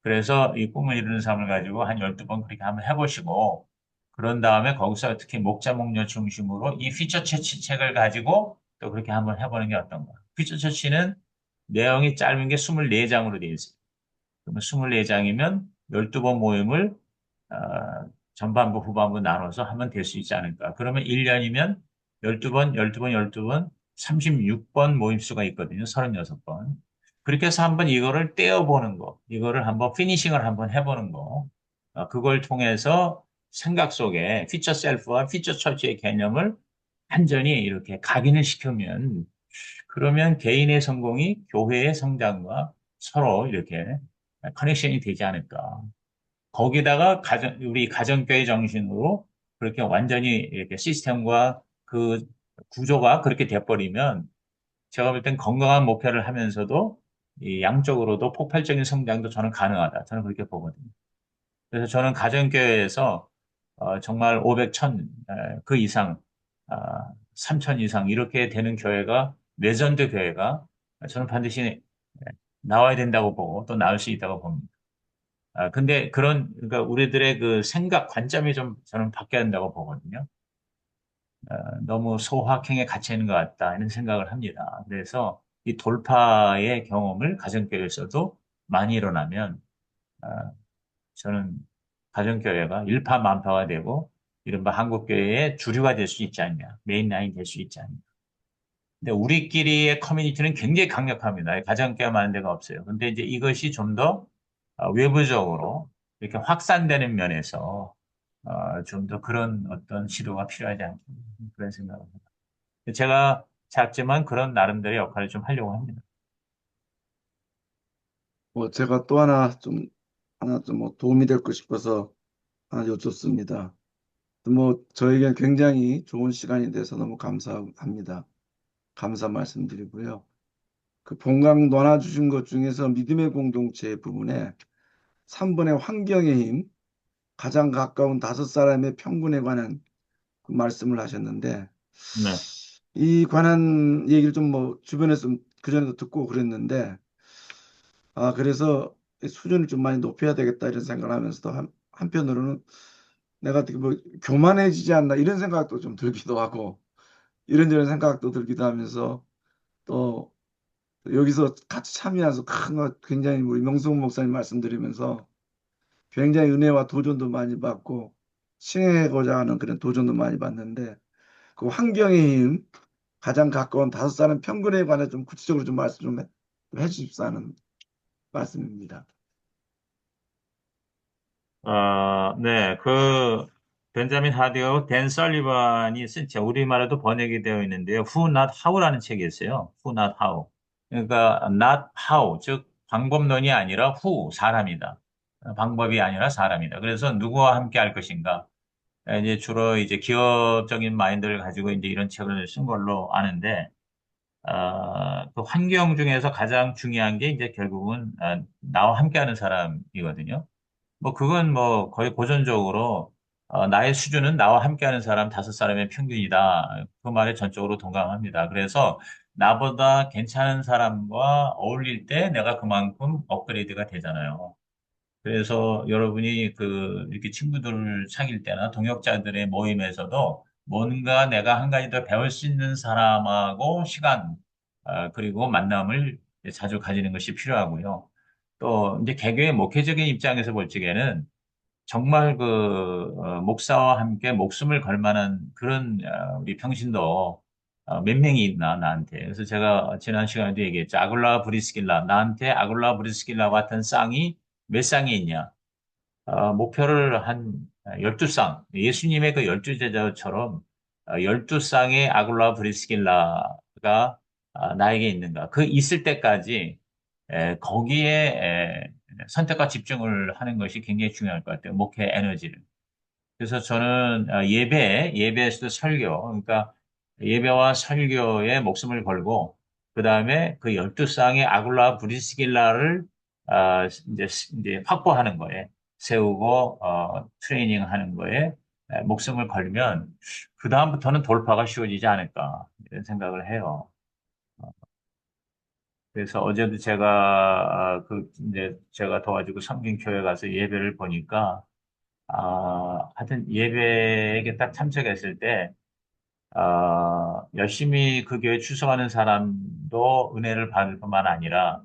그래서 이 꿈을 이루는 삶을 가지고 한 12번 그렇게 한번 해보시고 그런 다음에 거기서 특히 목자 목녀 중심으로 이 피처 처치 책을 가지고 또 그렇게 한번 해보는 게 어떤가. 피처 처치는 내용이 짧은 게 24장으로 되어 있어요. 그러면 24장이면 12번 모임을 전반부, 후반부 나눠서 하면 될 수 있지 않을까. 그러면 1년이면 12번, 12번, 12번, 36번 모임 수가 있거든요. 36번. 그렇게 해서 한번 이거를 떼어보는 거, 이거를 한번 피니싱을 한번 해보는 거, 그걸 통해서 생각 속에 피처 셀프와 피처 처치의 개념을 완전히 이렇게 각인을 시키면, 그러면 개인의 성공이 교회의 성장과 서로 이렇게 커넥션이 되지 않을까. 거기다가 우리 가정교회 정신으로 그렇게 완전히 이렇게 시스템과 그 구조가 그렇게 돼버리면 제가 볼 땐 건강한 목표를 하면서도 이 양쪽으로도 폭발적인 성장도 저는 가능하다. 저는 그렇게 보거든요. 그래서 저는 가정교회에서 정말 500, 1000, 그 이상, 3000 이상 이렇게 되는 교회가 레전드 교회가 저는 반드시 나와야 된다고 보고 또 나올 수 있다고 봅니다. 근데 그러니까 우리들의 그 생각, 관점이 좀 저는 바뀌어야 한다고 보거든요. 너무 소확행에 갇혀 있는 것 같다, 이런 생각을 합니다. 그래서 이 돌파의 경험을 가정교회에서도 많이 일어나면, 어, 저는 가정교회가 일파만파가 되고, 이른바 한국교회의 주류가 될 수 있지 않냐, 메인라인 될 수 있지 않냐. 근데 우리끼리의 커뮤니티는 굉장히 강력합니다. 가정교회 많은 데가 없어요. 근데 이제 이것이 좀 더 외부적으로 이렇게 확산되는 면에서 좀 더 그런 어떤 시도가 필요하지 않겠나 그런 생각을 합니다. 제가 작지만 그런 나름대로 역할을 좀 하려고 합니다. 뭐 제가 또 하나 좀 도움이 될 거 싶어서 하나 여쭙습니다. 뭐 저에겐 굉장히 좋은 시간이 돼서 너무 감사합니다. 감사 말씀드리고요. 그 본강 나눠주신 것 중에서 믿음의 공동체 부분에 3번의 환경의 힘, 가장 가까운 5사람의 평균에 관한 그 말씀을 하셨는데 네, 이 관한 얘기를 좀 뭐 주변에서 그전에도 듣고 그랬는데 그래서 이 수준을 좀 많이 높여야 되겠다 이런 생각을 하면서도 한편으로는 내가 어떻게 뭐 교만해지지 않나 이런 생각도 좀 들기도 하고 이런저런 생각도 들기도 하면서 또 여기서 같이 참여해서 큰 거 굉장히 우리 명승훈 목사님 말씀드리면서 굉장히 은혜와 도전도 많이 받고 신행하고자 하는 그런 도전도 많이 받는데 그 환경의 힘 가장 가까운 다섯 사람 평균에 관해 좀 구체적으로 좀 말씀 좀 해주십사 하는 말씀입니다. 네, 벤자민 하디하고 댄 설리반이 쓴 책, 우리말에도 번역이 되어 있는데요. Who Not How라는 책이 있어요. Who Not How. 그러니까, not how, 즉, 방법론이 아니라 who, 사람이다. 방법이 아니라 사람이다. 그래서 누구와 함께 할 것인가. 이제 주로 이제 기업적인 마인드를 가지고 이제 이런 책을 쓴 걸로 아는데, 그 환경 중에서 가장 중요한 게 이제 결국은 나와 함께 하는 사람이거든요. 뭐 그건 뭐 거의 고전적으로 나의 수준은 나와 함께하는 사람 다섯 사람의 평균이다. 그 말에 전적으로 동감합니다. 그래서 나보다 괜찮은 사람과 어울릴 때 내가 그만큼 업그레이드가 되잖아요. 그래서 여러분이 이렇게 친구들을 사귈 때나 동역자들의 모임에서도 뭔가 내가 한 가지 더 배울 수 있는 사람하고 시간, 그리고 만남을 자주 가지는 것이 필요하고요. 또 이제 개교의 목회적인 입장에서 볼 적에는 정말 목사와 함께 목숨을 걸 만한 그런 우리 평신도 몇 명이 있나 나한테. 그래서 제가 지난 시간에도 얘기했죠. 아굴라 브리스길라. 나한테 아굴라 브리스길라 같은 쌍이 몇 쌍이 있냐. 목표를 한 12쌍. 예수님의 그 12제자처럼 12쌍의 아굴라 브리스길라가 나에게 있는가. 그 있을 때까지 거기에 선택과 집중을 하는 것이 굉장히 중요할 것 같아요. 목회 에너지를. 그래서 저는 예배에서도 설교, 그러니까 예배와 설교에 목숨을 걸고, 그 다음에 그 12쌍의 아굴라 브리스길라를 이제 확보하는 거에, 세우고, 트레이닝 하는 거에 목숨을 걸면, 그 다음부터는 돌파가 쉬워지지 않을까, 이런 생각을 해요. 그래서 어제도 이제 제가 도와주고 섬긴 교회 가서 예배를 보니까, 하여튼 예배에 딱 참석했을 때, 열심히 그 교회 출석하는 사람도 은혜를 받을 뿐만 아니라,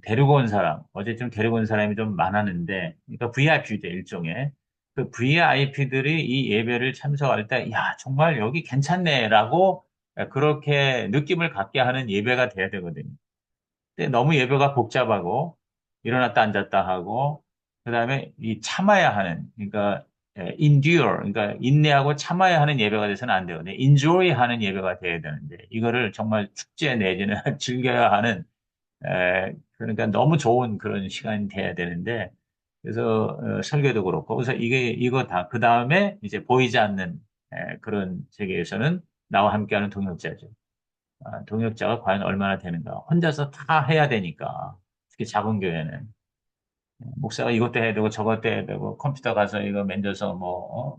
데리고 온 사람, 어제 좀 데리고 온 사람이 좀 많았는데, 그러니까 VIP죠, 일종의. 그 VIP들이 이 예배를 참석할 때, 야, 정말 여기 괜찮네라고 그렇게 느낌을 갖게 하는 예배가 돼야 되거든요. 근데 너무 예배가 복잡하고 일어났다 앉았다 하고 그다음에 이 참아야 하는 그러니까 endure 그러니까 인내하고 참아야 하는 예배가 돼서는 안 되거든요. enjoy 하는 예배가 돼야 되는데 이거를 정말 축제 내지는 즐겨야 하는 그러니까 너무 좋은 그런 시간이 돼야 되는데 그래서 설교도 그렇고 그래서 이거 다 그다음에 이제 보이지 않는 그런 세계에서는 나와 함께하는 동역자죠. 동역자가 과연 얼마나 되는가. 혼자서 다 해야 되니까. 특히 작은 교회는. 목사가 이것도 해야 되고 저것도 해야 되고 컴퓨터 가서 이거 만져서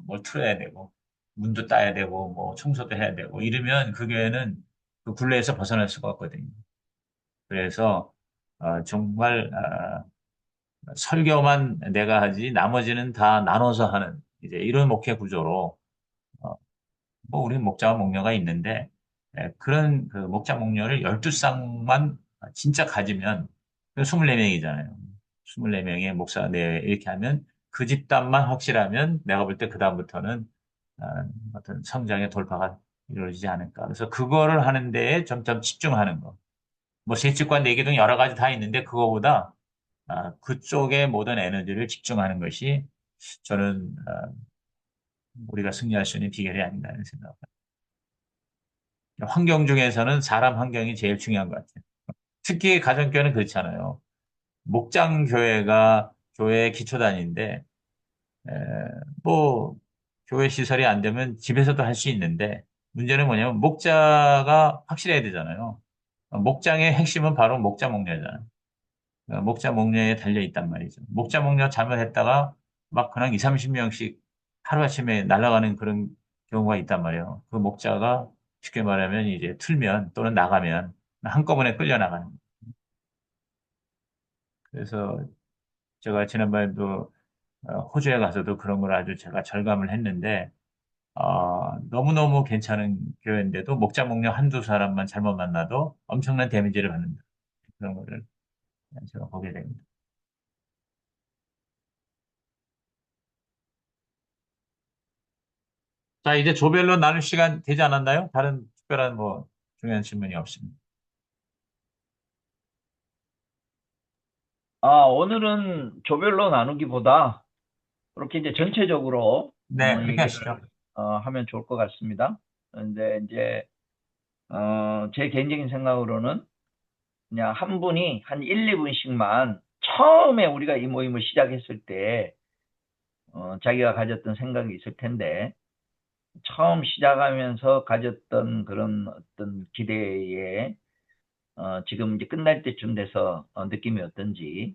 뭘 틀어야 되고 문도 따야 되고 뭐 청소도 해야 되고 이러면 그 교회는 그 굴레에서 벗어날 수가 없거든요. 그래서 정말 설교만 내가 하지 나머지는 다 나눠서 하는 이제 이런 목회 구조로 어, 뭐, 우리 목자와 목녀가 있는데, 그런 그 목자 목녀를 12쌍만 진짜 가지면, 24명이잖아요. 24명의 목사, 이렇게 하면, 그 집단만 확실하면, 내가 볼 때 그다음부터는, 어떤 성장의 돌파가 이루어지지 않을까. 그래서 그거를 하는 데에 점점 집중하는 거. 뭐, 세칙과 내기등 여러 가지 다 있는데, 그거보다, 그쪽에 모든 에너지를 집중하는 것이, 저는, 우리가 승리할 수 있는 비결이 아닌가 하는 생각. 환경 중에서는 사람 환경이 제일 중요한 것 같아요. 특히 가정교회는 그렇잖아요. 목장 교회가 교회 기초단위인데, 에, 뭐, 교회 시설이 안 되면 집에서도 할 수 있는데, 문제는 뭐냐면, 목자가 확실해야 되잖아요. 목장의 핵심은 바로 목자 목녀잖아요. 목자 목녀에 달려 있단 말이죠. 목자 목녀 잘못했다가 막 그냥 2, 30명씩 하루아침에 날아가는 그런 경우가 있단 말이에요. 그 목자가 쉽게 말하면 이제 틀면 또는 나가면 한꺼번에 끌려나가는. 거예요. 그래서 제가 지난번에도 호주에 가서도 그런 걸 아주 제가 절감을 했는데 너무너무 괜찮은 교회인데도 목자 목녀 한두 사람만 잘못 만나도 엄청난 데미지를 받는다. 그런 거를 제가 보게 됩니다. 자, 이제 조별로 나눌 시간 되지 않았나요? 다른 특별한 뭐 중요한 질문이 없습니다. 오늘은 조별로 나누기보다 그렇게 이제 전체적으로 네, 그렇게 얘기를 하시죠. 하면 좋을 것 같습니다. 근데 이제 제 개인적인 생각으로는 그냥 한 분이 한 1, 2분씩만 처음에 우리가 이 모임을 시작했을 때 자기가 가졌던 생각이 있을 텐데 처음 시작하면서 가졌던 그런 어떤 기대에 지금 이제 끝날 때쯤 돼서 느낌이 어떤지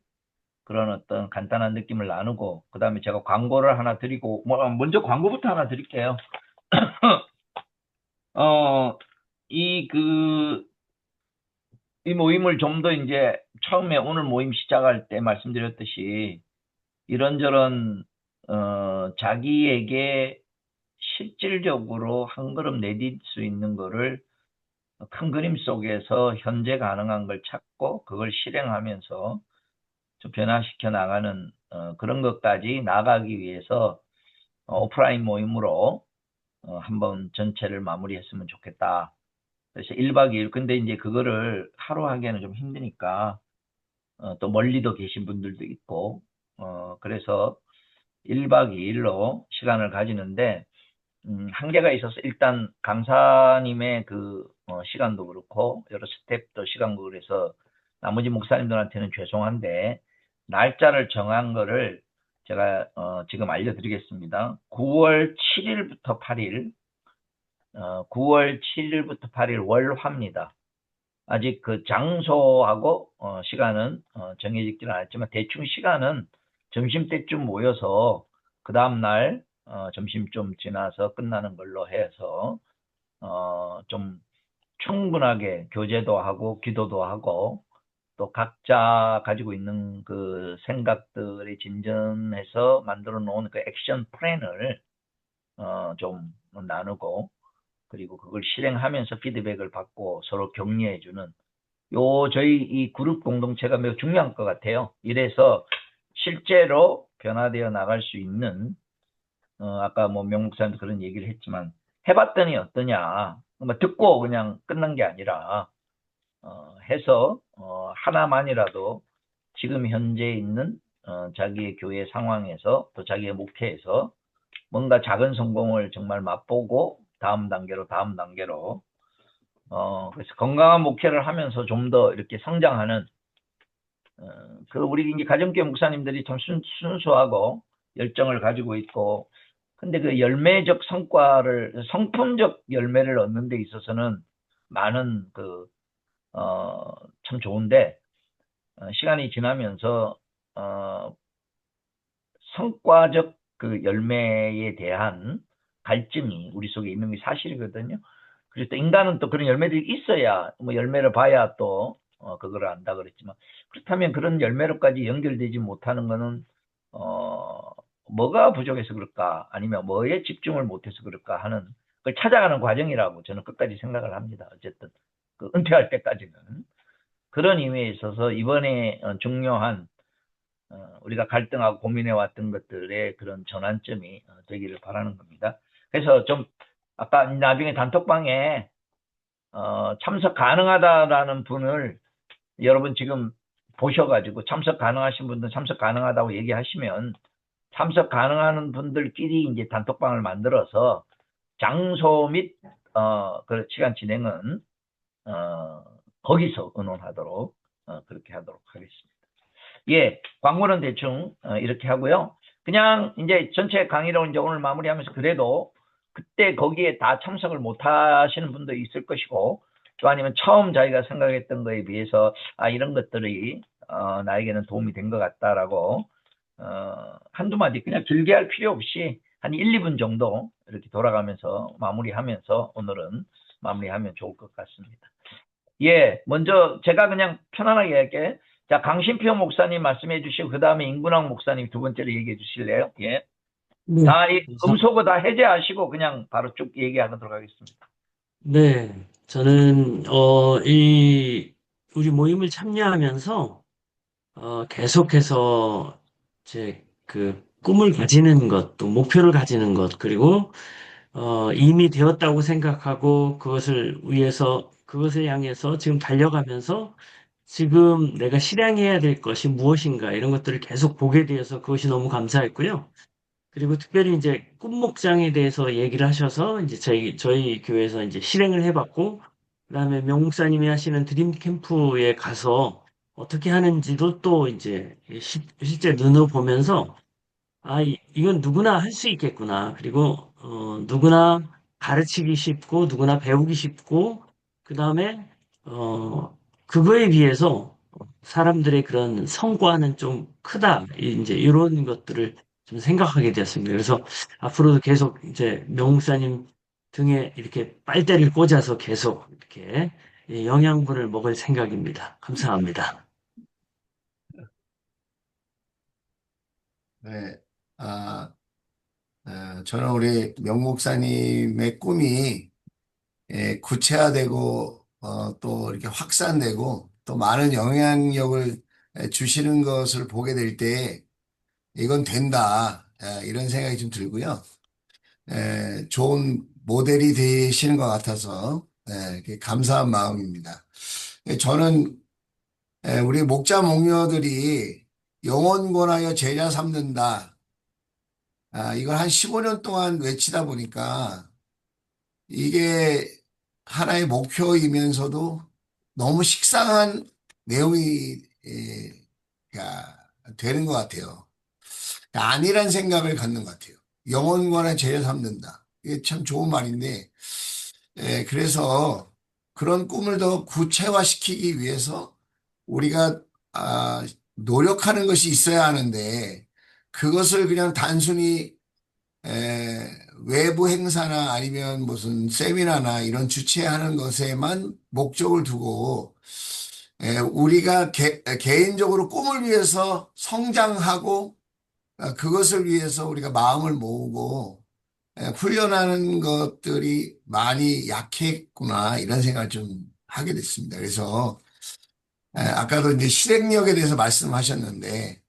그런 어떤 간단한 느낌을 나누고 그다음에 제가 광고를 하나 드리고 먼저 광고부터 하나 드릴게요. 이 모임을 좀 더 이제 처음에 오늘 모임 시작할 때 말씀드렸듯이 이런저런 자기에게 실질적으로 한 걸음 내딛을 수 있는 거를 큰 그림 속에서 현재 가능한 걸 찾고 그걸 실행하면서 좀 변화시켜 나가는 그런 것까지 나가기 위해서 오프라인 모임으로 한번 전체를 마무리했으면 좋겠다. 그래서 1박 2일 근데 이제 그거를 하루 하기에는 좀 힘드니까 또 멀리도 계신 분들도 있고 그래서 1박 2일로 시간을 가지는데 한계가 있어서 일단 강사님의 그 시간도 그렇고 여러 스텝도 시간도 그래서 나머지 목사님들한테는 죄송한데 날짜를 정한 거를 제가 지금 알려드리겠습니다. 9월 7일부터 8일 9월 7일부터 8일 월화입니다. 아직 그 장소하고 시간은 정해지지는 않았지만 대충 시간은 점심때쯤 모여서 그 다음날 점심 좀 지나서 끝나는 걸로 해서 좀 충분하게 교제도 하고 기도도 하고 또 각자 가지고 있는 그 생각들이 진전해서 만들어 놓은 그 액션 플랜을 좀 나누고 그리고 그걸 실행하면서 피드백을 받고 서로 격려해주는 저희 이 그룹 공동체가 매우 중요한 것 같아요. 이래서 실제로 변화되어 나갈 수 있는 아까 뭐 명목사님도 그런 얘기를 했지만 해봤더니 어떠냐 뭐 듣고 그냥 끝난 게 아니라 해서 하나만이라도 지금 현재 있는 자기의 교회 상황에서 또 자기의 목회에서 뭔가 작은 성공을 정말 맛보고 다음 단계로 그래서 건강한 목회를 하면서 좀 더 이렇게 성장하는 우리 이제 가정교회 목사님들이 참 순수하고 열정을 가지고 있고 근데 그 열매적 성품적 열매를 얻는 데 있어서는 많은 참 좋은데 시간이 지나면서 성과적 그 열매에 대한 갈증이 우리 속에 있는 게 사실이거든요. 그래서 또 인간은 또 그런 열매들이 있어야 뭐 열매를 봐야 또 그거를 안다 그랬지만 그렇다면 그런 열매로까지 연결되지 못하는 거는 뭐가 부족해서 그럴까 아니면 뭐에 집중을 못해서 그럴까 하는 그걸 찾아가는 과정이라고 저는 끝까지 생각을 합니다. 어쨌든 그 은퇴할 때까지는 그런 의미에 있어서 이번에 중요한 우리가 갈등하고 고민해왔던 것들의 그런 전환점이 되기를 바라는 겁니다. 그래서 좀 아까 나중에 단톡방에 참석 가능하다라는 분을 여러분 지금 보셔가지고 참석 가능하신 분들 참석 가능하다고 얘기하시면 참석 가능한 분들끼리 이제 단톡방을 만들어서 장소 및 그 시간 진행은 거기서 의논하도록 그렇게 하도록 하겠습니다. 예, 광고는 대충 이렇게 하고요. 그냥 이제 전체 강의를 이제 오늘 마무리하면서 그래도 그때 거기에 다 참석을 못 하시는 분도 있을 것이고 또 아니면 처음 자기가 생각했던 거에 비해서 이런 것들이 나에게는 도움이 된 것 같다라고 한두 마디 그냥 길게 할 필요 없이 한 1, 2분 정도 이렇게 돌아가면서 마무리하면서 오늘은 마무리하면 좋을 것 같습니다. 예, 먼저 제가 그냥 편안하게 할게. 자, 강신표 목사님 말씀해 주시고 그 다음에 임근왕 목사님 두 번째로 얘기해 주실래요? 예. 네, 다 음소거 다 해제하시고 그냥 바로 쭉 얘기하도록 하겠습니다. 네, 저는 우리 모임을 참여하면서 계속해서 제 그 꿈을 가지는 것, 또 목표를 가지는 것, 그리고 이미 되었다고 생각하고 그것을 향해서 지금 달려가면서 지금 내가 실행해야 될 것이 무엇인가 이런 것들을 계속 보게 되어서 그것이 너무 감사했고요. 그리고 특별히 이제 꿈목장에 대해서 얘기를 하셔서 이제 저희 교회에서 이제 실행을 해봤고, 그다음에 명 목사님이 하시는 드림 캠프에 가서 어떻게 하는지도 또 이제 실제 눈으로 보면서 이건 누구나 할 수 있겠구나. 그리고 누구나 가르치기 쉽고 누구나 배우기 쉽고 그다음에 그거에 비해서 사람들의 그런 성과는 좀 크다. 이제 이런 것들을 좀 생각하게 되었습니다. 그래서 앞으로도 계속 이제 명목사님 등에 이렇게 빨대를 꽂아서 계속 이렇게 이 영양분을 먹을 생각입니다. 감사합니다. 네. 아, 저는 우리 명 목사님의 꿈이 구체화되고 또 이렇게 확산되고 또 많은 영향력을 주시는 것을 보게 될 때 이건 된다. 이런 생각이 좀 들고요. 좋은 모델이 되시는 것 같아서 이렇게 감사한 마음입니다. 저는 우리 목자 목녀들이 영혼 권하여 제자 삼는다. 이걸 한 15년 동안 외치다 보니까 이게 하나의 목표이면서도 너무 식상한 내용이 되는 것 같아요. 아니란 생각을 갖는 것 같아요. 영혼과는 제자 삼는다. 이게 참 좋은 말인데, 그래서 그런 꿈을 더 구체화시키기 위해서 우리가 노력하는 것이 있어야 하는데, 그것을 그냥 단순히 외부 행사나 아니면 무슨 세미나나 이런 주최하는 것에만 목적을 두고 우리가 개인적으로 꿈을 위해서 성장하고 그것을 위해서 우리가 마음을 모으고 훈련하는 것들이 많이 약했구나 이런 생각을 좀 하게 됐습니다. 그래서 아까도 이제 실행력에 대해서 말씀하셨는데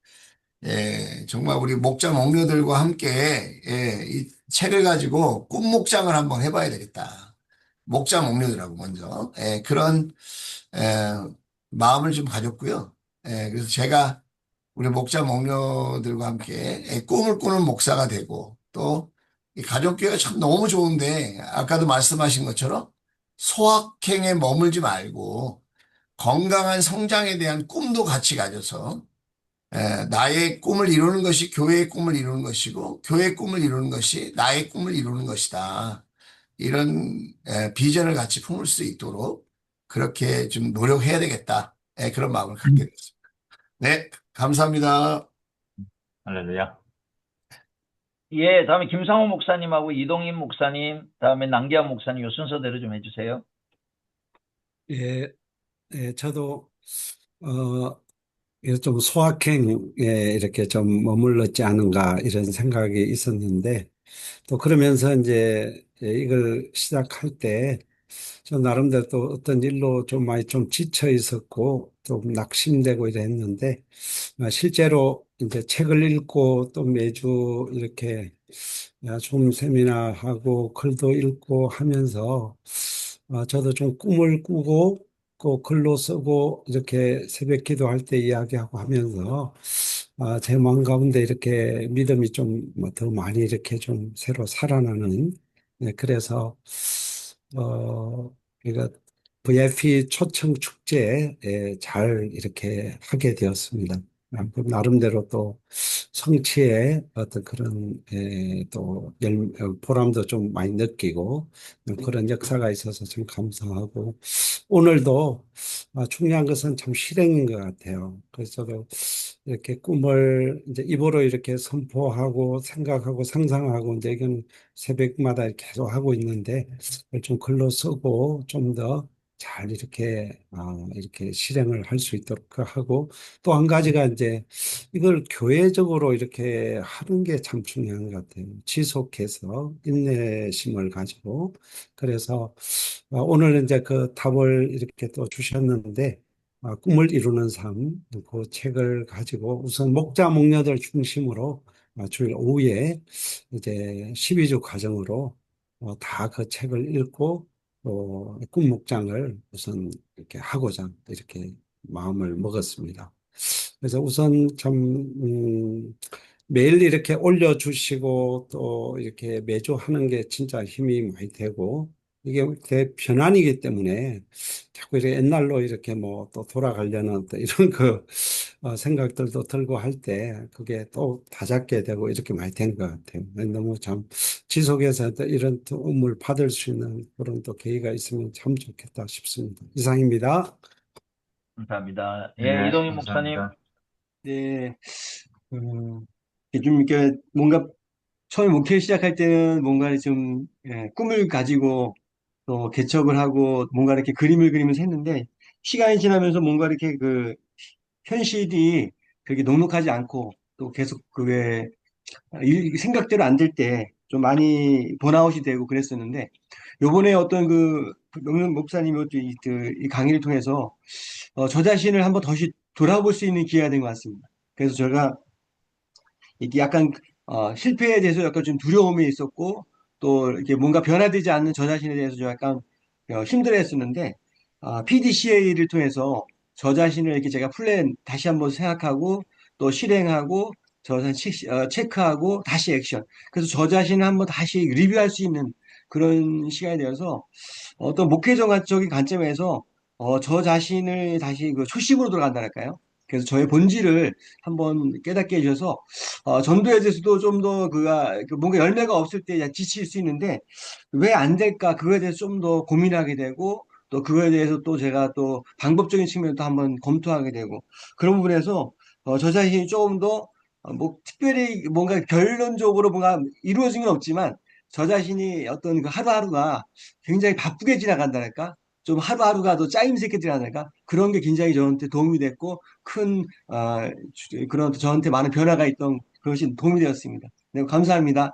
정말 우리 목자 목녀들과 함께 이 책을 가지고 꿈 목장을 한번 해봐야 되겠다. 목자 목녀들하고 먼저 그런 에, 마음을 좀 가졌고요. 그래서 제가 우리 목자 목녀들과 함께 꿈을 꾸는 목사가 되고 또 이 가족교회가 참 너무 좋은데 아까도 말씀하신 것처럼 소확행에 머물지 말고 건강한 성장에 대한 꿈도 같이 가져서 나의 꿈을 이루는 것이 교회의 꿈을 이루는 것이고 교회의 꿈을 이루는 것이 나의 꿈을 이루는 것이다. 이런 비전을 같이 품을 수 있도록 그렇게 좀 노력해야 되겠다. 그런 마음을 갖게 됐습니다. 네, 감사합니다. 할렐루야. 예, 다음에 김상호 목사님하고 이동인 목사님, 다음에 남기환 목사님 이 순서대로 좀 해주세요. 예, 저도, 이거 좀 소확행에 이렇게 좀 머물렀지 않은가 이런 생각이 있었는데, 또 그러면서 이제 이걸 시작할 때, 저 나름대로 또 어떤 일로 좀 많이 좀 지쳐 있었고, 좀 낙심되고 이랬는데, 실제로 이제 책을 읽고 또 매주 이렇게 좀 세미나하고 글도 읽고 하면서 저도 좀 꿈을 꾸고 그 글로 쓰고 이렇게 새벽 기도할 때 이야기하고 하면서 제 마음 가운데 이렇게 믿음이 좀 더 많이 이렇게 좀 새로 살아나는 그래서 우리가 VIP 초청 축제에 잘 이렇게 하게 되었습니다. 그럼 나름대로 또 성취의 어떤 그런 또 보람도 좀 많이 느끼고 그런 역사가 있어서 참 감사하고 오늘도 중요한 것은 참 실행인 것 같아요. 그래서 저도 이렇게 꿈을 이제 입으로 이렇게 선포하고 생각하고 상상하고 이제 이건 새벽마다 계속 하고 있는데 좀 글로 쓰고 좀 더 잘 이렇게 실행을 할 수 있도록 하고, 또 한 가지가 이제 이걸 교회적으로 이렇게 하는 게 참 중요한 것 같아요. 지속해서 인내심을 가지고. 그래서 오늘 이제 그 답을 이렇게 또 주셨는데, 꿈을 이루는 삶, 그 책을 가지고 우선 목자, 목녀들 중심으로 주일 오후에 이제 12주 과정으로 다 그 책을 읽고 또 꿈 목장을 우선 이렇게 하고자 이렇게 마음을 먹었습니다. 그래서 우선 참, 매일 이렇게 올려주시고 또 이렇게 매주 하는 게 진짜 힘이 많이 되고 이게 대변환이기 때문에 자꾸 이렇게 옛날로 이렇게 뭐 또 돌아가려는 또 이런 생각들도 들고 할 때 그게 또 다잡게 되고 이렇게 많이 된 것 같아요. 너무 참 지속해서 또 이런 도움을 받을 수 있는 그런 또 계기가 있으면 참 좋겠다 싶습니다. 이상입니다. 감사합니다. 예, 네, 이동희 목사님. 감사합니다. 네, 이게 좀 이렇게 뭔가 처음에 목회를 시작할 때는 뭔가 좀 꿈을 가지고 또 개척을 하고 뭔가 이렇게 그림을 그리면서 했는데 시간이 지나면서 뭔가 이렇게 그 현실이 그렇게 녹록하지 않고 또 계속 그게 생각대로 안 될 때 좀 많이 번아웃이 되고 그랬었는데 요번에 어떤 명령 목사님이 이 강의를 통해서 저 자신을 한번 다시 돌아볼 수 있는 기회가 된 것 같습니다. 그래서 제가 이게 약간 실패에 대해서 약간 좀 두려움이 있었고 또 이렇게 뭔가 변화되지 않는 저 자신에 대해서 좀 약간 힘들어했었는데 PDCA를 통해서 저 자신을 이렇게 제가 플랜 다시 한번 생각하고 또 실행하고 저 자신 체크하고 다시 액션. 그래서 저 자신을 한번 다시 리뷰할 수 있는 그런 시간이 되어서 어떤 목회적인 관점에서 저 자신을 다시 그 초심으로 돌아간다랄까요? 그래서 저의 본질을 한번 깨닫게 해주셔서 전도에 대해서도 좀 더 뭔가 열매가 없을 때 지칠 수 있는데 왜 안 될까 그거에 대해서 좀 더 고민하게 되고 또 그거에 대해서 또 제가 또 방법적인 측면도 한번 검토하게 되고 그런 부분에서 저 자신이 조금 더 뭐 특별히 뭔가 결론적으로 뭔가 이루어진 건 없지만 저 자신이 어떤 그 하루하루가 굉장히 바쁘게 지나간다랄까 좀 하루하루가 더 짜임새 있게 지나간다랄까 그런 게 굉장히 저한테 도움이 됐고 큰 그런 저한테 많은 변화가 있던 그것이 도움이 되었습니다. 네, 감사합니다.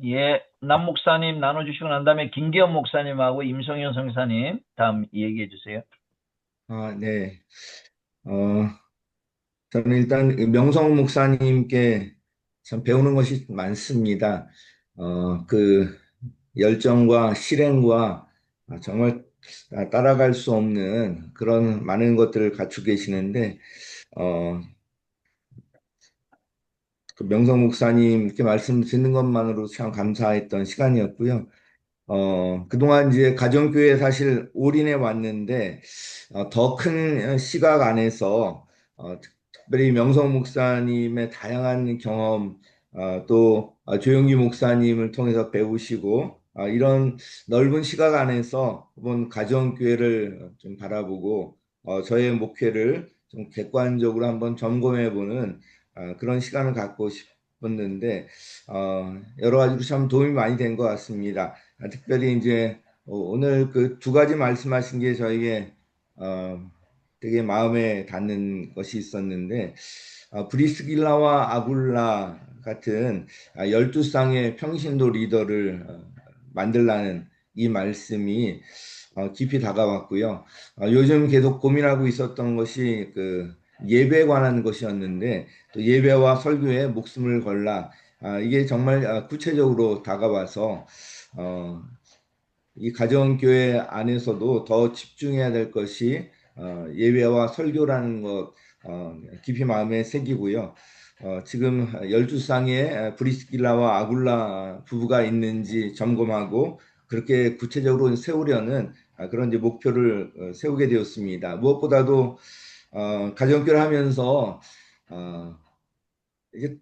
예, 남 목사님 나눠주시고 난 다음에 김기현 목사님하고 임성현 성사님 다음 얘기해 주세요. 네. 어, 저는 일단 명성 목사님께 참 배우는 것이 많습니다. 그 열정과 실행과 정말 따라갈 수 없는 그런 많은 것들을 갖추고 계시는데, 어, 그 명성 목사님께 말씀 듣는 것만으로 참 감사했던 시간이었고요. 그동안 이제 가정교회 사실 올인해 왔는데, 더 큰 시각 안에서, 특별히 명성 목사님의 다양한 경험, 또 조영기 목사님을 통해서 배우시고, 이런 넓은 시각 안에서 한번 가정교회를 좀 바라보고, 저의 목회를 좀 객관적으로 한번 점검해 보는 그런 시간을 갖고 싶었는데, 여러 가지로 참 도움이 많이 된 것 같습니다. 특별히 이제 오늘 그 두 가지 말씀하신 게 저에게 되게 마음에 닿는 것이 있었는데 브리스길라와 아굴라 같은 12쌍의 평신도 리더를 만들라는 이 말씀이 깊이 다가왔고요. 요즘 계속 고민하고 있었던 것이 그 예배에 관한 것이었는데 또 예배와 설교에 목숨을 걸라 이게 정말 구체적으로 다가와서 이 가정교회 안에서도 더 집중해야 될 것이 예배와 설교라는 것 깊이 마음에 새기고요. 지금 12쌍의 브리스길라와 아굴라 부부가 있는지 점검하고 그렇게 구체적으로 세우려는 그런 이제 목표를 세우게 되었습니다. 무엇보다도 가정교회를 하면서 이제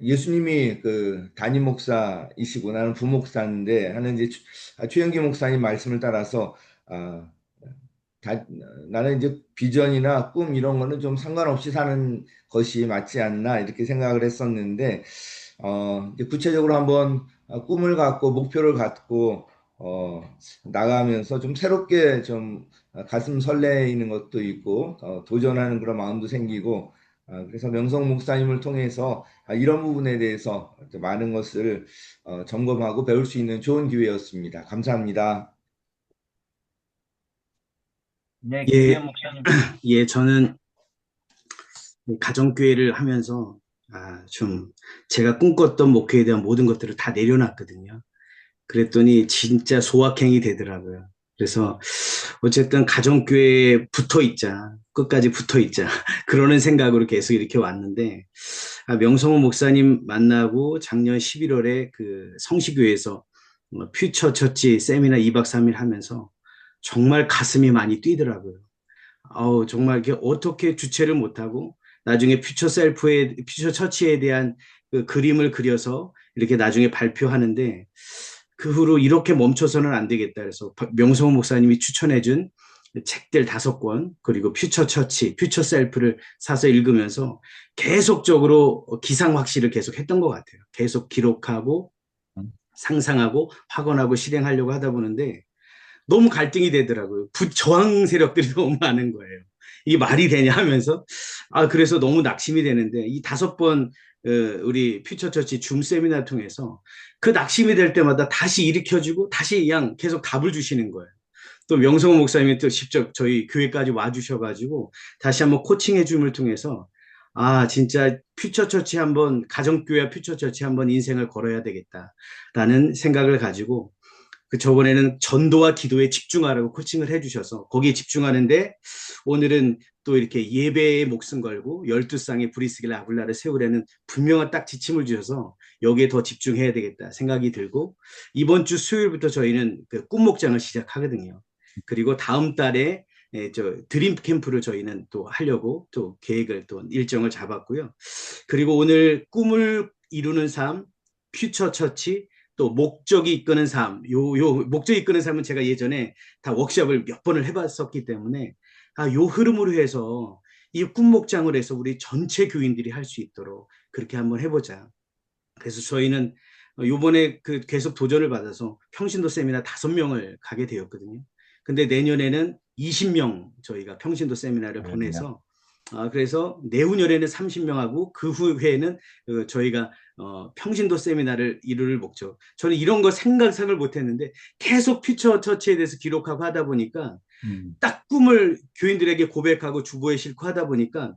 예수님이 그 담임 목사이시고 나는 부목사인데 하는 이제 최영기 목사님 말씀을 따라서 나는 이제 비전이나 꿈 이런 거는 좀 상관없이 사는 것이 맞지 않나 이렇게 생각을 했었는데 이제 구체적으로 한번 꿈을 갖고 목표를 갖고 나가면서 좀 새롭게 좀 가슴 설레이는 것도 있고 도전하는 그런 마음도 생기고 그래서 명성 목사님을 통해서 이런 부분에 대해서 많은 것을 점검하고 배울 수 있는 좋은 기회였습니다. 감사합니다. 네, 예, 김기현 목사님. 예, 저는 가정교회를 하면서 좀 제가 꿈꿨던 목회에 대한 모든 것들을 다 내려놨거든요. 그랬더니 진짜 소확행이 되더라고요. 그래서 어쨌든 가정교회에 붙어 있자, 끝까지 붙어 있자 그러는 생각으로 계속 이렇게 왔는데 명성호 목사님 만나고 작년 11월에 그 성시교회에서 퓨처 처치 세미나 2박 3일 하면서 정말 가슴이 많이 뛰더라고요. 정말 이게 어떻게 주체를 못하고 나중에 퓨처 처치에 대한 그 그림을 그려서 이렇게 나중에 발표하는데 그 후로 이렇게 멈춰서는 안 되겠다. 그래서 명성호 목사님이 추천해준 책들 5권, 그리고 퓨처 처치, 퓨처 셀프를 사서 읽으면서 계속적으로 기상확시를 계속 했던 것 같아요. 계속 기록하고 상상하고 확언하고 실행하려고 하다 보는데 너무 갈등이 되더라고요. 저항 세력들이 너무 많은 거예요. 이게 말이 되냐 하면서 그래서 너무 낙심이 되는데 이 5번 우리 퓨처처치 줌 세미나 통해서 그 낙심이 될 때마다 다시 일으켜주고 다시 그냥 계속 답을 주시는 거예요. 또 명성호 목사님이 또 직접 저희 교회까지 와주셔가지고 다시 한번 코칭해 줌을 통해서 진짜 퓨처처치 한번 가정교회 퓨처처치 한번 인생을 걸어야 되겠다라는 생각을 가지고 저번에는 전도와 기도에 집중하라고 코칭을 해주셔서 거기에 집중하는데 오늘은 또 이렇게 예배에 목숨 걸고 12쌍의 브리스길라 아굴라를 세우려는 분명한 딱 지침을 주셔서 여기에 더 집중해야 되겠다 생각이 들고 이번 주 수요일부터 저희는 그 꿈목장을 시작하거든요. 그리고 다음 달에 드림 캠프를 저희는 또 하려고 또 계획을 또 일정을 잡았고요. 그리고 오늘 꿈을 이루는 삶, 퓨처 처치, 또 목적이 이끄는 삶, 목적이 이끄는 삶은 제가 예전에 다 워크숍을 몇 번을 해봤었기 때문에 요 흐름으로 해서 이 꿈목장을 해서 우리 전체 교인들이 할 수 있도록 그렇게 한번 해보자. 그래서 저희는 요번에 그 계속 도전을 받아서 평신도 세미나 5명을 가게 되었거든요. 근데 내년에는 20명 저희가 평신도 세미나를 보내서 그래서 내후년에는 30명하고 그 후에는 저희가 평신도 세미나를 이룰 목적. 저는 이런 거 상을 못했는데 계속 퓨처 처치에 대해서 기록하고 하다 보니까 딱 꿈을 교인들에게 고백하고 주보에 싣고 하다 보니까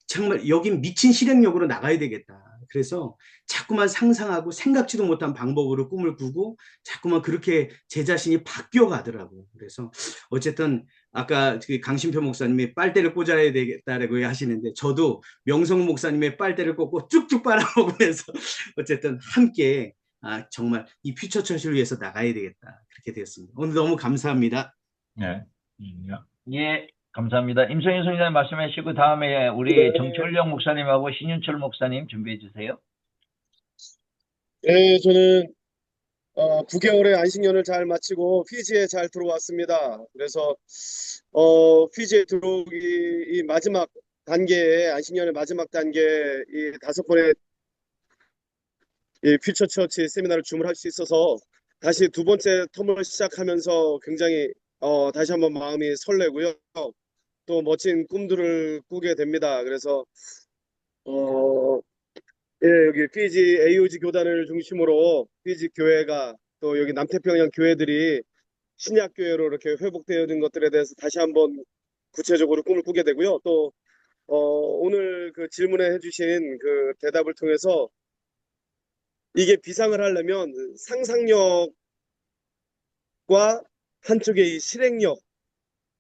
정말 여긴 미친 실행력으로 나가야 되겠다. 그래서 자꾸만 상상하고 생각지도 못한 방법으로 꿈을 꾸고 자꾸만 그렇게 제 자신이 바뀌어 가더라고요. 그래서 어쨌든 아까 강신표 목사님이 빨대를 꽂아야 되겠다라고 하시는데 저도 명성 목사님의 빨대를 꽂고 쭉쭉 빨아먹으면서 어쨌든 함께 정말 이 퓨처 처치를 위해서 나가야 되겠다. 그렇게 되었습니다. 오늘 너무 감사합니다. 네. 예, 감사합니다. 임성현 선생님 말씀하시고 다음에 우리 네. 정철령 목사님하고 신윤철 목사님 준비해 주세요. 네, 저는 9개월의 안식년을 잘 마치고 피지에 잘 들어왔습니다. 그래서 피지에 들어오기 이 마지막 단계에 안식년의 마지막 단계 이 5번의 이 퓨처 처치 세미나를 주문할 수 있어서 다시 2번째 텀을 시작하면서 굉장히 다시 한번 마음이 설레고요. 또 멋진 꿈들을 꾸게 됩니다. 그래서 여기 피지 AOG 교단을 중심으로 피지 교회가 또 여기 남태평양 교회들이 신약 교회로 이렇게 회복되어 있는 것들에 대해서 다시 한번 구체적으로 꿈을 꾸게 되고요. 또 오늘 그 질문에 해주신 그 대답을 통해서 이게 비상을 하려면 상상력과 한쪽의 이 실행력,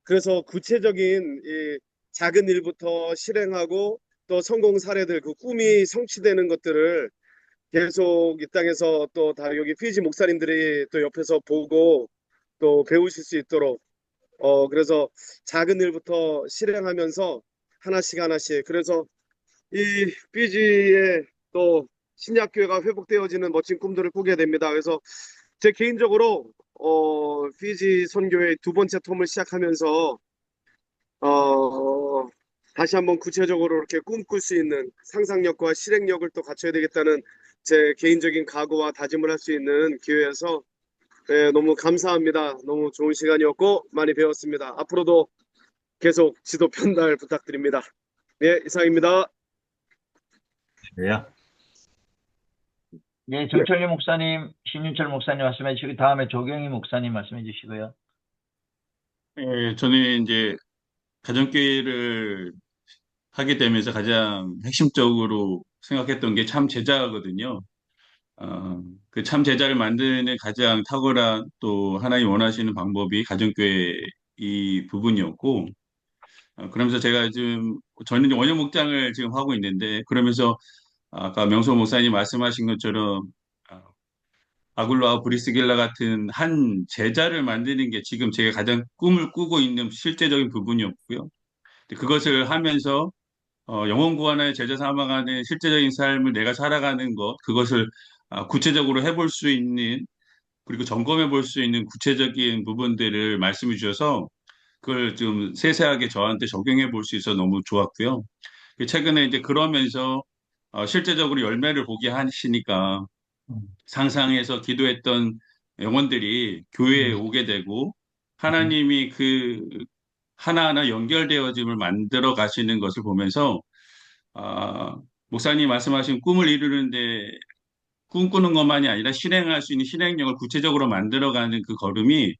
그래서 구체적인 이 작은 일부터 실행하고 또 성공 사례들, 그 꿈이 성취되는 것들을 계속 이 땅에서 또 다 여기 피지 목사님들이 또 옆에서 보고 또 배우실 수 있도록 그래서 작은 일부터 실행하면서 하나씩 하나씩, 그래서 이 피지의 또 신약교회가 회복되어지는 멋진 꿈들을 꾸게 됩니다. 그래서 제 개인적으로 피지 선교회 2번째 텀을 시작하면서 다시 한번 구체적으로 이렇게 꿈꿀 수 있는 상상력과 실행력을 또 갖춰야 되겠다는 제 개인적인 각오와 다짐을 할 수 있는 기회여서 예, 너무 감사합니다. 너무 좋은 시간이었고 많이 배웠습니다. 앞으로도 계속 지도 편달 부탁드립니다. 예, 이상입니다. 네. 예, 정철리 목사님, 신윤철 목사님 말씀해 주시고 다음에 조경희 목사님 말씀해 주시고요. 저는 이제 가정교회를 하게 되면서 가장 핵심적으로 생각했던 게 참 제자거든요. 그 참 제자를 만드는 가장 탁월한 또 하나님 원하시는 방법이 가정교회 이 부분이었고, 그러면서 제가 지금 저는 이제 원년 목장을 지금 하고 있는데, 그러면서 아까 명소 목사님 말씀하신 것처럼 아, 아굴라와 브리스길라 같은 한 제자를 만드는 게 지금 제가 가장 꿈을 꾸고 있는 실제적인 부분이었고요. 그것을 하면서 영혼 구원의 제자 삼아가는 실제적인 삶을 내가 살아가는 것, 그것을 구체적으로 해볼 수 있는, 그리고 점검해 볼 수 있는 구체적인 부분들을 말씀해 주셔서 그걸 좀 세세하게 저한테 적용해 볼 수 있어서 너무 좋았고요. 최근에 이제 그러면서 실제적으로 열매를 보게 하시니까 상상해서 기도했던 영혼들이 교회에 오게 되고 하나님이 그 하나하나 연결되어짐을 만들어 가시는 것을 보면서 아, 목사님 말씀하신 꿈을 이루는데 꿈꾸는 것만이 아니라 실행할 수 있는 실행력을 구체적으로 만들어가는 그 걸음이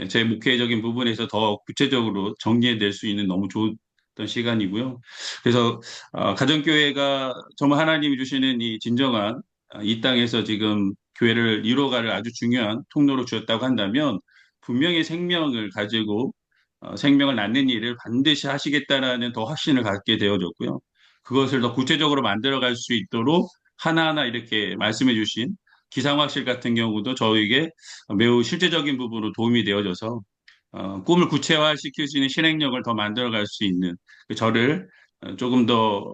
제 목회적인 부분에서 더 구체적으로 정리해낼 수 있는 너무 좋았던 시간이고요. 그래서 가정교회가 정말 하나님이 주시는 이 진정한 이 땅에서 지금 교회를 이루어가는 아주 중요한 통로로 주었다고 한다면 분명히 생명을 가지고 생명을 낳는 일을 반드시 하시겠다라는 더 확신을 갖게 되어졌고요. 그것을 더 구체적으로 만들어갈 수 있도록 하나하나 이렇게 말씀해 주신 기상학실 같은 경우도 저에게 매우 실제적인 부분으로 도움이 되어져서 꿈을 구체화시킬 수 있는 실행력을 더 만들어갈 수 있는 그 저를 조금 더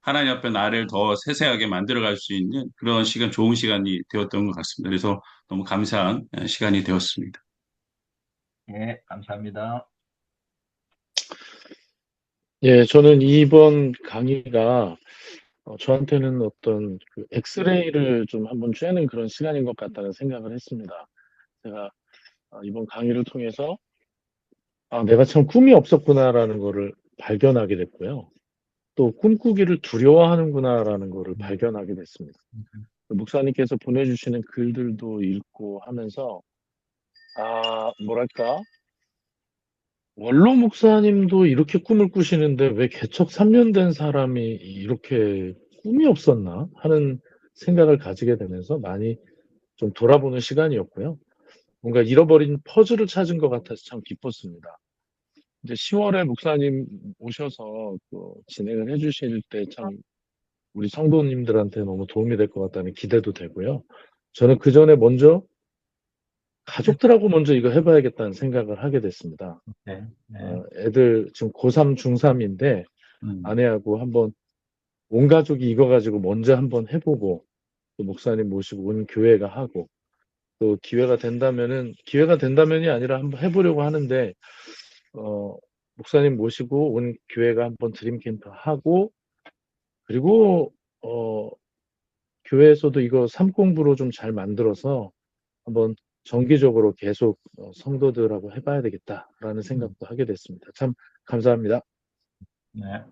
하나님 앞에 나를 더 세세하게 만들어갈 수 있는 그런 시간, 좋은 시간이 되었던 것 같습니다. 그래서 너무 감사한 시간이 되었습니다. 예, 감사합니다. 예, 저는 이번 강의가 저한테는 어떤 그 엑스레이를 좀 한번 쬐는 그런 시간인 것 같다는 생각을 했습니다. 제가 이번 강의를 통해서 내가 참 꿈이 없었구나라는 거를 발견하게 됐고요. 또 꿈꾸기를 두려워하는구나라는 거를 발견하게 됐습니다. 목사님께서 보내주시는 글들도 읽고 하면서 뭐랄까 원로 목사님도 이렇게 꿈을 꾸시는데 왜 개척 3년 된 사람이 이렇게 꿈이 없었나 하는 생각을 가지게 되면서 많이 좀 돌아보는 시간이었고요. 뭔가 잃어버린 퍼즐을 찾은 것 같아서 참 기뻤습니다. 이제 10월에 목사님 오셔서 또 진행을 해주실 때 참 우리 성도님들한테 너무 도움이 될 것 같다는 기대도 되고요. 저는 그 전에 먼저 가족들하고 먼저 이거 해봐야겠다는 생각을 하게 됐습니다. 네. 네. 애들 지금 고3, 중3인데 아내하고 한번 온 가족이 이거 가지고 먼저 한번 해보고 또 목사님 모시고 온 교회가 하고 또 기회가 된다면이 아니라 한번 해보려고 하는데 목사님 모시고 온 교회가 한번 드림 캠프 하고 그리고 교회에서도 이거 삶공부로 좀 잘 만들어서 한번 정기적으로 계속 성도들하고 해봐야 되겠다라는 생각도 하게 됐습니다. 참 감사합니다. 네.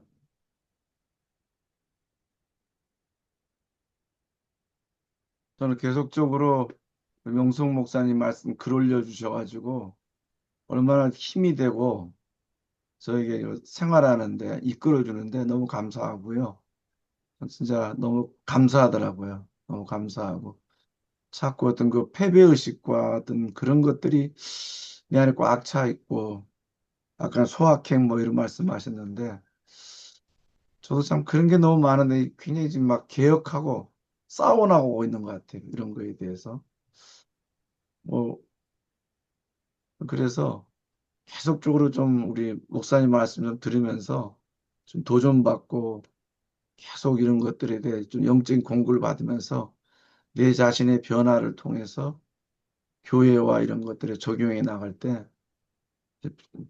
저는 계속적으로 명성 목사님 말씀 글 올려주셔가지고 얼마나 힘이 되고 저에게 생활하는데 이끌어주는데 너무 감사하고요. 진짜 너무 감사하더라고요. 너무 감사하고. 자꾸 어떤 그 패배의식과 어떤 그런 것들이 내 안에 꽉 차 있고, 아까 소확행 뭐 이런 말씀하셨는데, 저도 참 그런 게 너무 많은데 굉장히 지금 막 개혁하고 싸워나가고 있는 것 같아요. 이런 거에 대해서. 뭐, 그래서 계속적으로 좀 우리 목사님 말씀 좀 들으면서 좀 도전받고 계속 이런 것들에 대해 좀 영적인 공부를 받으면서 내 자신의 변화를 통해서 교회와 이런 것들에 적용해 나갈 때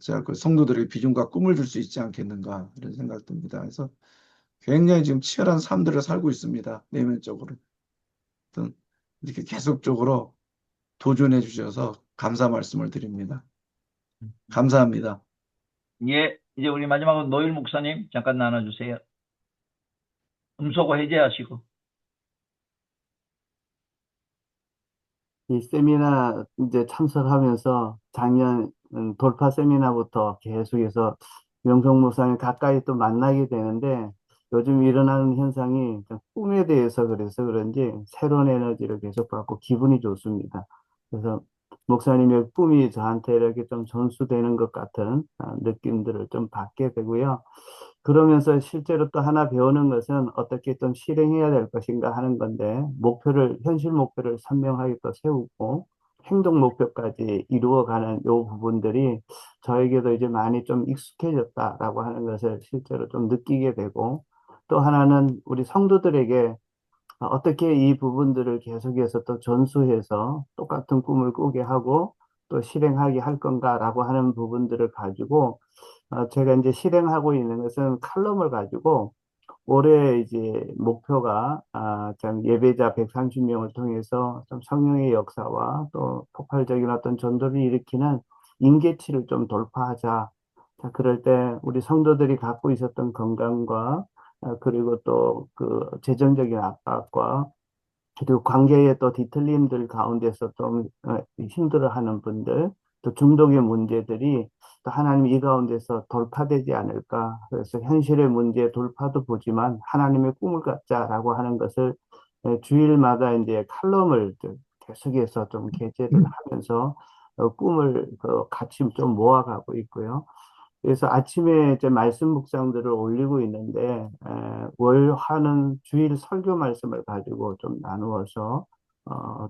진짜 그 성도들에게 비전과 꿈을 줄 수 있지 않겠는가 이런 생각 듭니다. 그래서 굉장히 지금 치열한 삶들을 살고 있습니다. 내면적으로. 어떤 이렇게 계속적으로 도전해 주셔서 감사 말씀을 드립니다. 감사합니다. 예, 이제 우리 마지막으로 노일 목사님 잠깐 나눠주세요. 음소거 해제하시고. 이 세미나 이제 참석하면서 작년 돌파 세미나부터 계속해서 명성 목사님 가까이 또 만나게 되는데 요즘 일어나는 현상이 좀 꿈에 대해서 그래서 그런지 새로운 에너지를 계속 받고 기분이 좋습니다. 그래서 목사님의 꿈이 저한테 이렇게 좀 전수되는 것 같은 느낌들을 좀 받게 되고요. 그러면서 실제로 또 하나 배우는 것은 어떻게 좀 실행해야 될 것인가 하는 건데, 현실 목표를 선명하게 또 세우고, 행동 목표까지 이루어가는 요 부분들이 저에게도 이제 많이 좀 익숙해졌다라고 하는 것을 실제로 좀 느끼게 되고, 또 하나는 우리 성도들에게 어떻게 이 부분들을 계속해서 또 전수해서 똑같은 꿈을 꾸게 하고 또 실행하게 할 건가라고 하는 부분들을 가지고 제가 이제 실행하고 있는 것은 칼럼을 가지고 올해 이제 목표가 참 예배자 130명을 통해서 좀 성령의 역사와 또 폭발적인 어떤 전도를 일으키는 임계치를 좀 돌파하자. 자, 그럴 때 우리 성도들이 갖고 있었던 건강과 그리고 또 그 재정적인 압박과 그리고 관계의 또 뒤틀림들 가운데서 좀 힘들어하는 분들, 또 중독의 문제들이 또 하나님 이 가운데서 돌파되지 않을까. 그래서 현실의 문제 돌파도 보지만 하나님의 꿈을 갖자라고 하는 것을 주일마다 이제 칼럼을 계속해서 좀 게재를 하면서 꿈을 같이 좀 모아가고 있고요. 그래서 아침에 이제 말씀 묵상들을 올리고 있는데 월, 화는 주일 설교 말씀을 가지고 좀 나누어서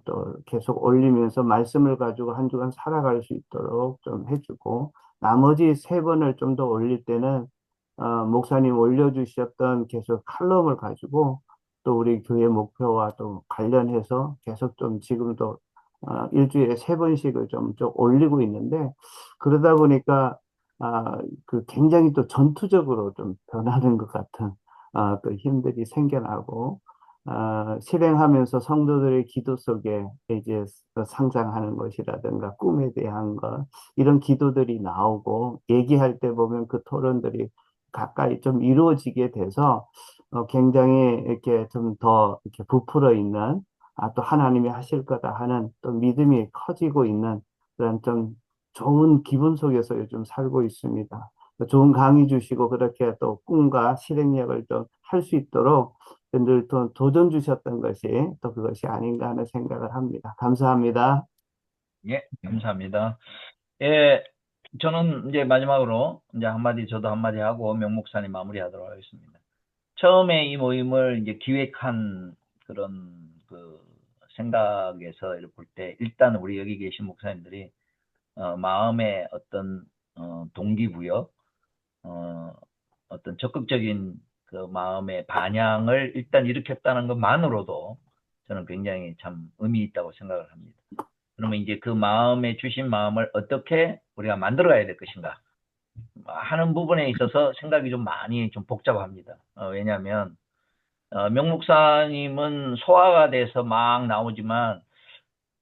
또 계속 올리면서 말씀을 가지고 한 주간 살아갈 수 있도록 좀 해주고 나머지 세 번을 좀 더 올릴 때는 목사님 올려주셨던 계속 칼럼을 가지고 또 우리 교회 목표와 또 관련해서 계속 좀 지금도 일주일에 세 번씩을 좀 올리고 있는데 그러다 보니까 굉장히 또 전투적으로 좀 변하는 것 같은, 또 힘들이 생겨나고, 실행하면서 성도들의 기도 속에 이제 상상하는 것이라든가 꿈에 대한 것, 이런 기도들이 나오고, 얘기할 때 보면 그 토론들이 가까이 좀 이루어지게 돼서, 굉장히 이렇게 좀 더 이렇게 부풀어 있는, 또 하나님이 하실 거다 하는 또 믿음이 커지고 있는 그런 좀 좋은 기분 속에서 요즘 살고 있습니다. 좋은 강의 주시고 그렇게 또 꿈과 실행력을 좀 할 수 있도록 늘 도전 주셨던 것이 또 그것이 아닌가 하는 생각을 합니다. 감사합니다. 예, 감사합니다. 예, 저는 이제 마지막으로 이제 저도 한마디 하고 명 목사님 마무리하도록 하겠습니다. 처음에 이 모임을 이제 기획한 그런 그 생각에서 이렇게 볼 때 일단 우리 여기 계신 목사님들이 마음의 어떤 동기부여, 어떤 적극적인 그 마음의 반향을 일단 일으켰다는 것만으로도 저는 굉장히 참 의미 있다고 생각을 합니다. 그러면 이제 그 마음에 주신 마음을 어떻게 우리가 만들어가야 될 것인가 하는 부분에 있어서 생각이 좀 많이 좀 복잡합니다. 왜냐하면 명 목사님은 소화가 돼서 막 나오지만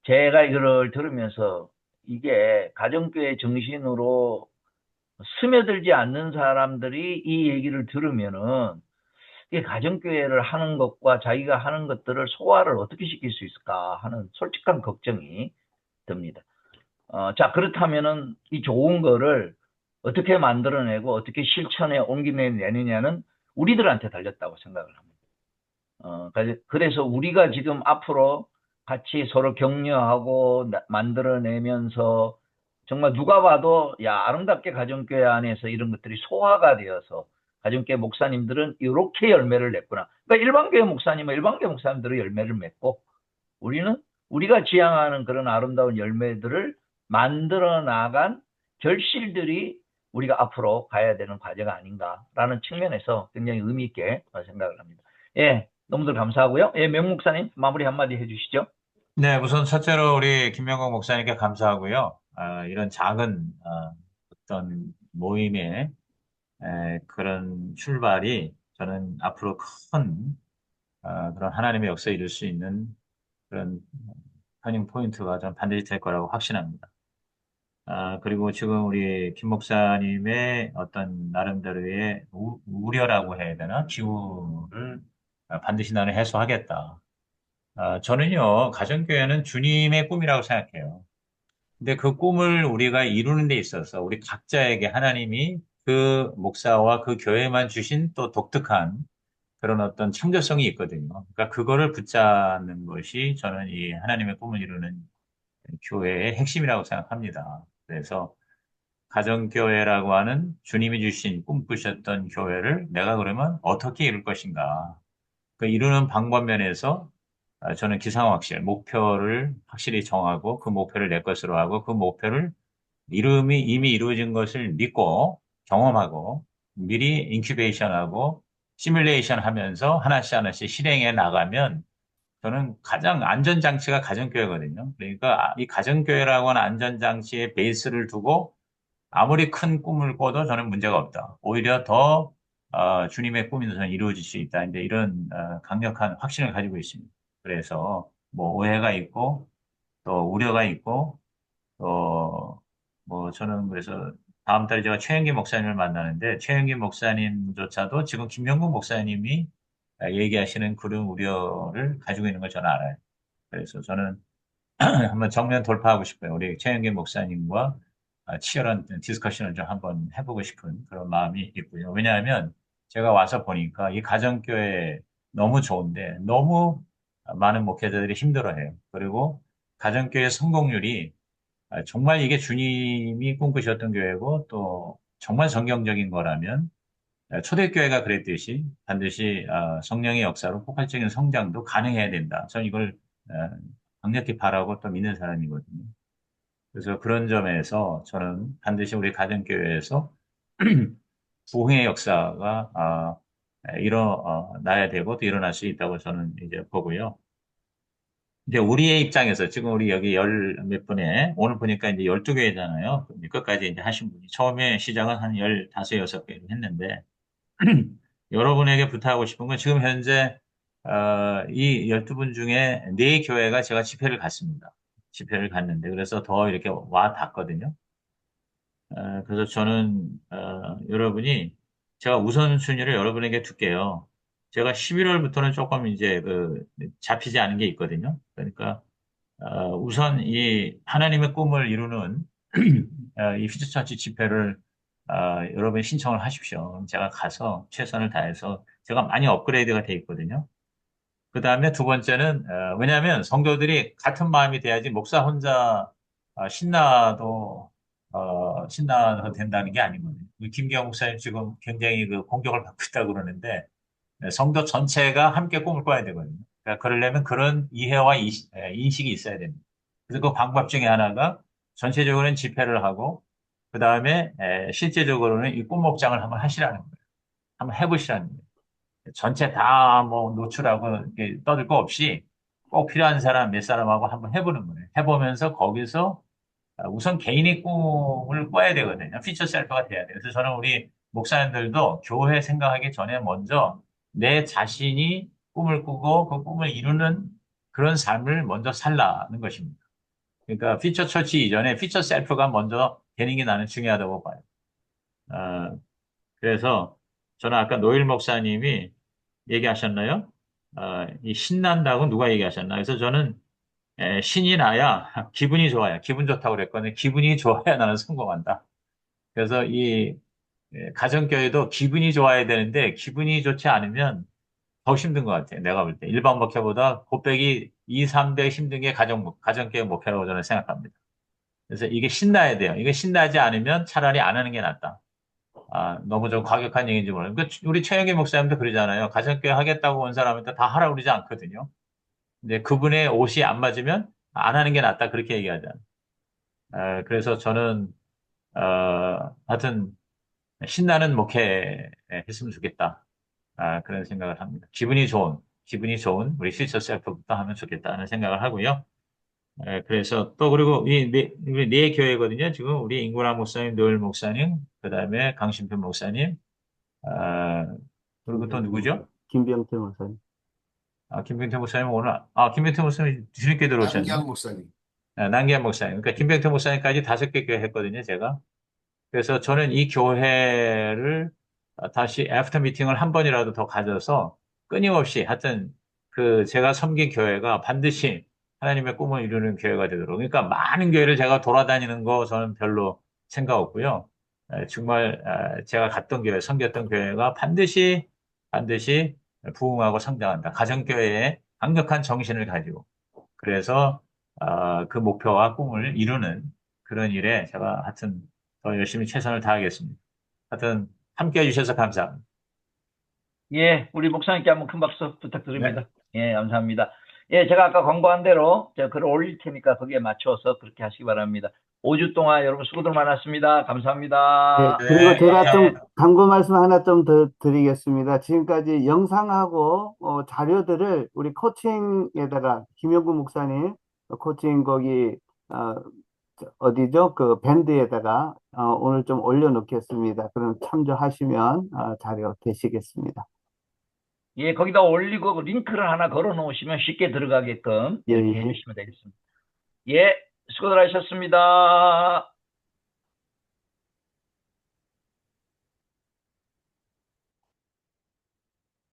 제가 이거를 들으면서 이게 가정교회 정신으로 스며들지 않는 사람들이 이 얘기를 들으면은 이게 가정교회를 하는 것과 자기가 하는 것들을 소화를 어떻게 시킬 수 있을까 하는 솔직한 걱정이 듭니다. 자, 그렇다면은 이 좋은 거를 어떻게 만들어내고 어떻게 실천에 옮겨내느냐는 우리들한테 달렸다고 생각을 합니다. 그래서 우리가 지금 앞으로 같이 서로 격려하고 만들어내면서 정말 누가 봐도 야, 아름답게 가정교회 안에서 이런 것들이 소화가 되어서 가정교회 목사님들은 이렇게 열매를 냈구나. 그러니까 일반교회 목사님은 일반교회 목사님들은 열매를 맺고 우리는 우리가 지향하는 그런 아름다운 열매들을 만들어 나간 결실들이 우리가 앞으로 가야 되는 과제가 아닌가라는 측면에서 굉장히 의미 있게 생각을 합니다. 예, 너무들 감사하고요. 예, 명 목사님 마무리 한마디 해주시죠. 네, 우선 첫째로 우리 김명국 목사님께 감사하고요. 이런 작은 어떤 모임의 그런 출발이 저는 앞으로 큰 그런 하나님의 역사에 이룰 수 있는 그런 터닝 포인트가 좀 반드시 될 거라고 확신합니다. 그리고 지금 우리 김 목사님의 어떤 나름대로의 우려라고 해야 되나? 기우를 반드시 나는 해소하겠다. 저는요, 가정교회는 주님의 꿈이라고 생각해요. 근데 그 꿈을 우리가 이루는 데 있어서 우리 각자에게 하나님이 그 목사와 그 교회만 주신 또 독특한 그런 어떤 창조성이 있거든요. 그러니까 그거를 붙잡는 것이 저는 이 하나님의 꿈을 이루는 교회의 핵심이라고 생각합니다. 그래서 가정교회라고 하는 주님이 주신 꿈꾸셨던 교회를 내가 그러면 어떻게 이룰 것인가. 그 이루는 방법 면에서 저는 기상확실, 목표를 확실히 정하고 그 목표를 내 것으로 하고 그 목표를 이미 이루어진 것을 믿고 경험하고 미리 인큐베이션하고 시뮬레이션 하면서 하나씩 하나씩 실행해 나가면 저는 가장 안전장치가 가정교회거든요. 그러니까 이 가정교회라고 하는 안전장치의 베이스를 두고 아무리 큰 꿈을 꿔도 저는 문제가 없다. 오히려 더 주님의 꿈이 저는 이루어질 수 있다. 이제 이런 강력한 확신을 가지고 있습니다. 그래서 뭐 오해가 있고 또 우려가 있고 또 뭐 저는 그래서 다음 달에 제가 최영기 목사님을 만나는데 최영기 목사님조차도 지금 김영국 목사님이 얘기하시는 그런 우려를 가지고 있는 걸 저는 알아요. 그래서 저는 한번 정면 돌파하고 싶어요. 우리 최영기 목사님과 치열한 디스커션을 좀 한번 해보고 싶은 그런 마음이 있고요. 왜냐하면 제가 와서 보니까 이 가정교회 너무 좋은데 너무 많은 목회자들이 힘들어해요. 그리고 가정교회 성공률이 정말 이게 주님이 꿈꾸셨던 교회고 또 정말 성경적인 거라면 초대교회가 그랬듯이 반드시 성령의 역사로 폭발적인 성장도 가능해야 된다. 저는 이걸 어, 강력히 바라고 또 믿는 사람이거든요. 그래서 그런 점에서 저는 반드시 우리 가정교회에서 부흥의 역사가 일어나야 되고 또 일어날 수 있다고 저는 이제 보고요. 이제 우리의 입장에서 지금 우리 여기 열 몇 분에 오늘 보니까 이제 12개잖아요. 끝까지 이제 하신 분이 처음에 시작은 한 15, 6개로 했는데 여러분에게 부탁하고 싶은 건 지금 현재 이 12분 중에 4교회가 제가 집회를 갔습니다. 집회를 갔는데 그래서 더 이렇게 와 닿거든요. 그래서 저는 여러분이 제가 우선순위를 여러분에게 둘게요. 제가 11월부터는 조금 이제 그 잡히지 않은 게 있거든요. 그러니까 우선 이 하나님의 꿈을 이루는 이 피즈처치 집회를 여러분이 신청을 하십시오. 그럼 제가 가서 최선을 다해서 제가 많이 업그레이드가 돼 있거든요. 그 다음에 두 번째는 왜냐하면 성도들이 같은 마음이 돼야지 목사 혼자 신나도 된다는 게 아니거든요. 우리 김기영 목사님 지금 굉장히 그 공격을 받고 있다고 그러는데 성도 전체가 함께 꿈을 꿔야 되거든요. 그러니까 그러려면 그런 이해와 인식이 있어야 됩니다. 그래서 그 방법 중에 하나가 전체적으로는 집회를 하고 그 다음에 실제적으로는 이 꿈 목장을 한번 하시라는 거예요. 한번 해보시라는 거예요. 전체 다 뭐 노출하고 이렇게 떠들 거 없이 꼭 필요한 사람 몇 사람하고 한번 해보는 거예요. 해보면서 거기서 우선 개인의 꿈을 꿔야 되거든요. 피처 셀프가 돼야 돼요. 그래서 저는 우리 목사님들도 교회 생각하기 전에 먼저 내 자신이 꿈을 꾸고 그 꿈을 이루는 그런 삶을 먼저 살라는 것입니다. 그러니까 피처 처치 이전에 피처 셀프가 먼저 되는 게 나는 중요하다고 봐요. 어, 그래서 저는 아까 노일 목사님이 얘기하셨나요? 이 신난다고 누가 얘기하셨나? 그래서 저는 신이 나야 기분이 좋아요. 기분 좋다고 그랬거든요. 기분이 좋아야 나는 성공한다. 그래서 이 가정교회도 기분이 좋아야 되는데 기분이 좋지 않으면 더 힘든 것 같아요. 내가 볼 때. 일반 목회보다 곱빼기 2, 3배 힘든 게 가정교회 목회라고 저는 생각합니다. 그래서 이게 신나야 돼요. 이게 신나지 않으면 차라리 안 하는 게 낫다. 너무 좀 과격한 얘기인지 모르겠어요. 우리 최영기 목사님도 그러잖아요. 가정교회 하겠다고 온 사람한테 다 하라고 그러지 않거든요. 근데 그분의 옷이 안 맞으면 안 하는 게 낫다. 그렇게 얘기하잖아요. 그래서 저는, 하여튼, 신나는 목회 했으면 좋겠다. 그런 생각을 합니다. 기분이 좋은 우리 퓨처 셀프부터 하면 좋겠다는 생각을 하고요. 그래서 또 그리고 우리 네 교회거든요. 지금 우리 인구라 목사님, 노엘 목사님, 그 다음에 강신표 목사님, 그리고 또 누구죠? 김병태 목사님. 김병태 목사님 오늘, 김병태 목사님 뒤늦게 남기한 들어오셨네. 목사님. 남기한 목사님. 그러니까 김병태 목사님까지 5개 교회 했거든요, 제가. 그래서 저는 이 교회를 다시 애프터 미팅을 한 번이라도 더 가져서 끊임없이 하여튼 그 제가 섬긴 교회가 반드시 하나님의 꿈을 이루는 교회가 되도록. 그러니까 많은 교회를 제가 돌아다니는 거 저는 별로 생각 없고요. 정말 제가 갔던 교회, 섬겼던 교회가 반드시 부흥하고 성장한다. 가정교회의 강력한 정신을 가지고. 그래서 그 목표와 꿈을 이루는 그런 일에 제가 하여튼 더 열심히 최선을 다하겠습니다. 하여튼 함께 해주셔서 감사합니다. 예, 우리 목사님께 한번 큰 박수 네. 부탁드립니다. 예, 감사합니다. 예, 제가 아까 광고한 대로 제가 글을 올릴 테니까 거기에 맞춰서 그렇게 하시기 바랍니다. 5주 동안 여러분 수고들 많았습니다. 감사합니다. 네, 그리고 네, 제가 좀 감사합니다. 광고 말씀 하나 좀 더 드리겠습니다. 지금까지 영상하고 자료들을 우리 코칭에다가 김영구 목사님 코칭 거기 어, 어디죠? 그 밴드에다가 오늘 좀 올려놓겠습니다. 그럼 참조하시면 자료 되시겠습니다. 예, 거기다 올리고 그 링크를 하나 걸어 놓으시면 쉽게 들어가게끔 예, 이렇게 예. 해주시면 되겠습니다. 예, 수고들 하셨습니다.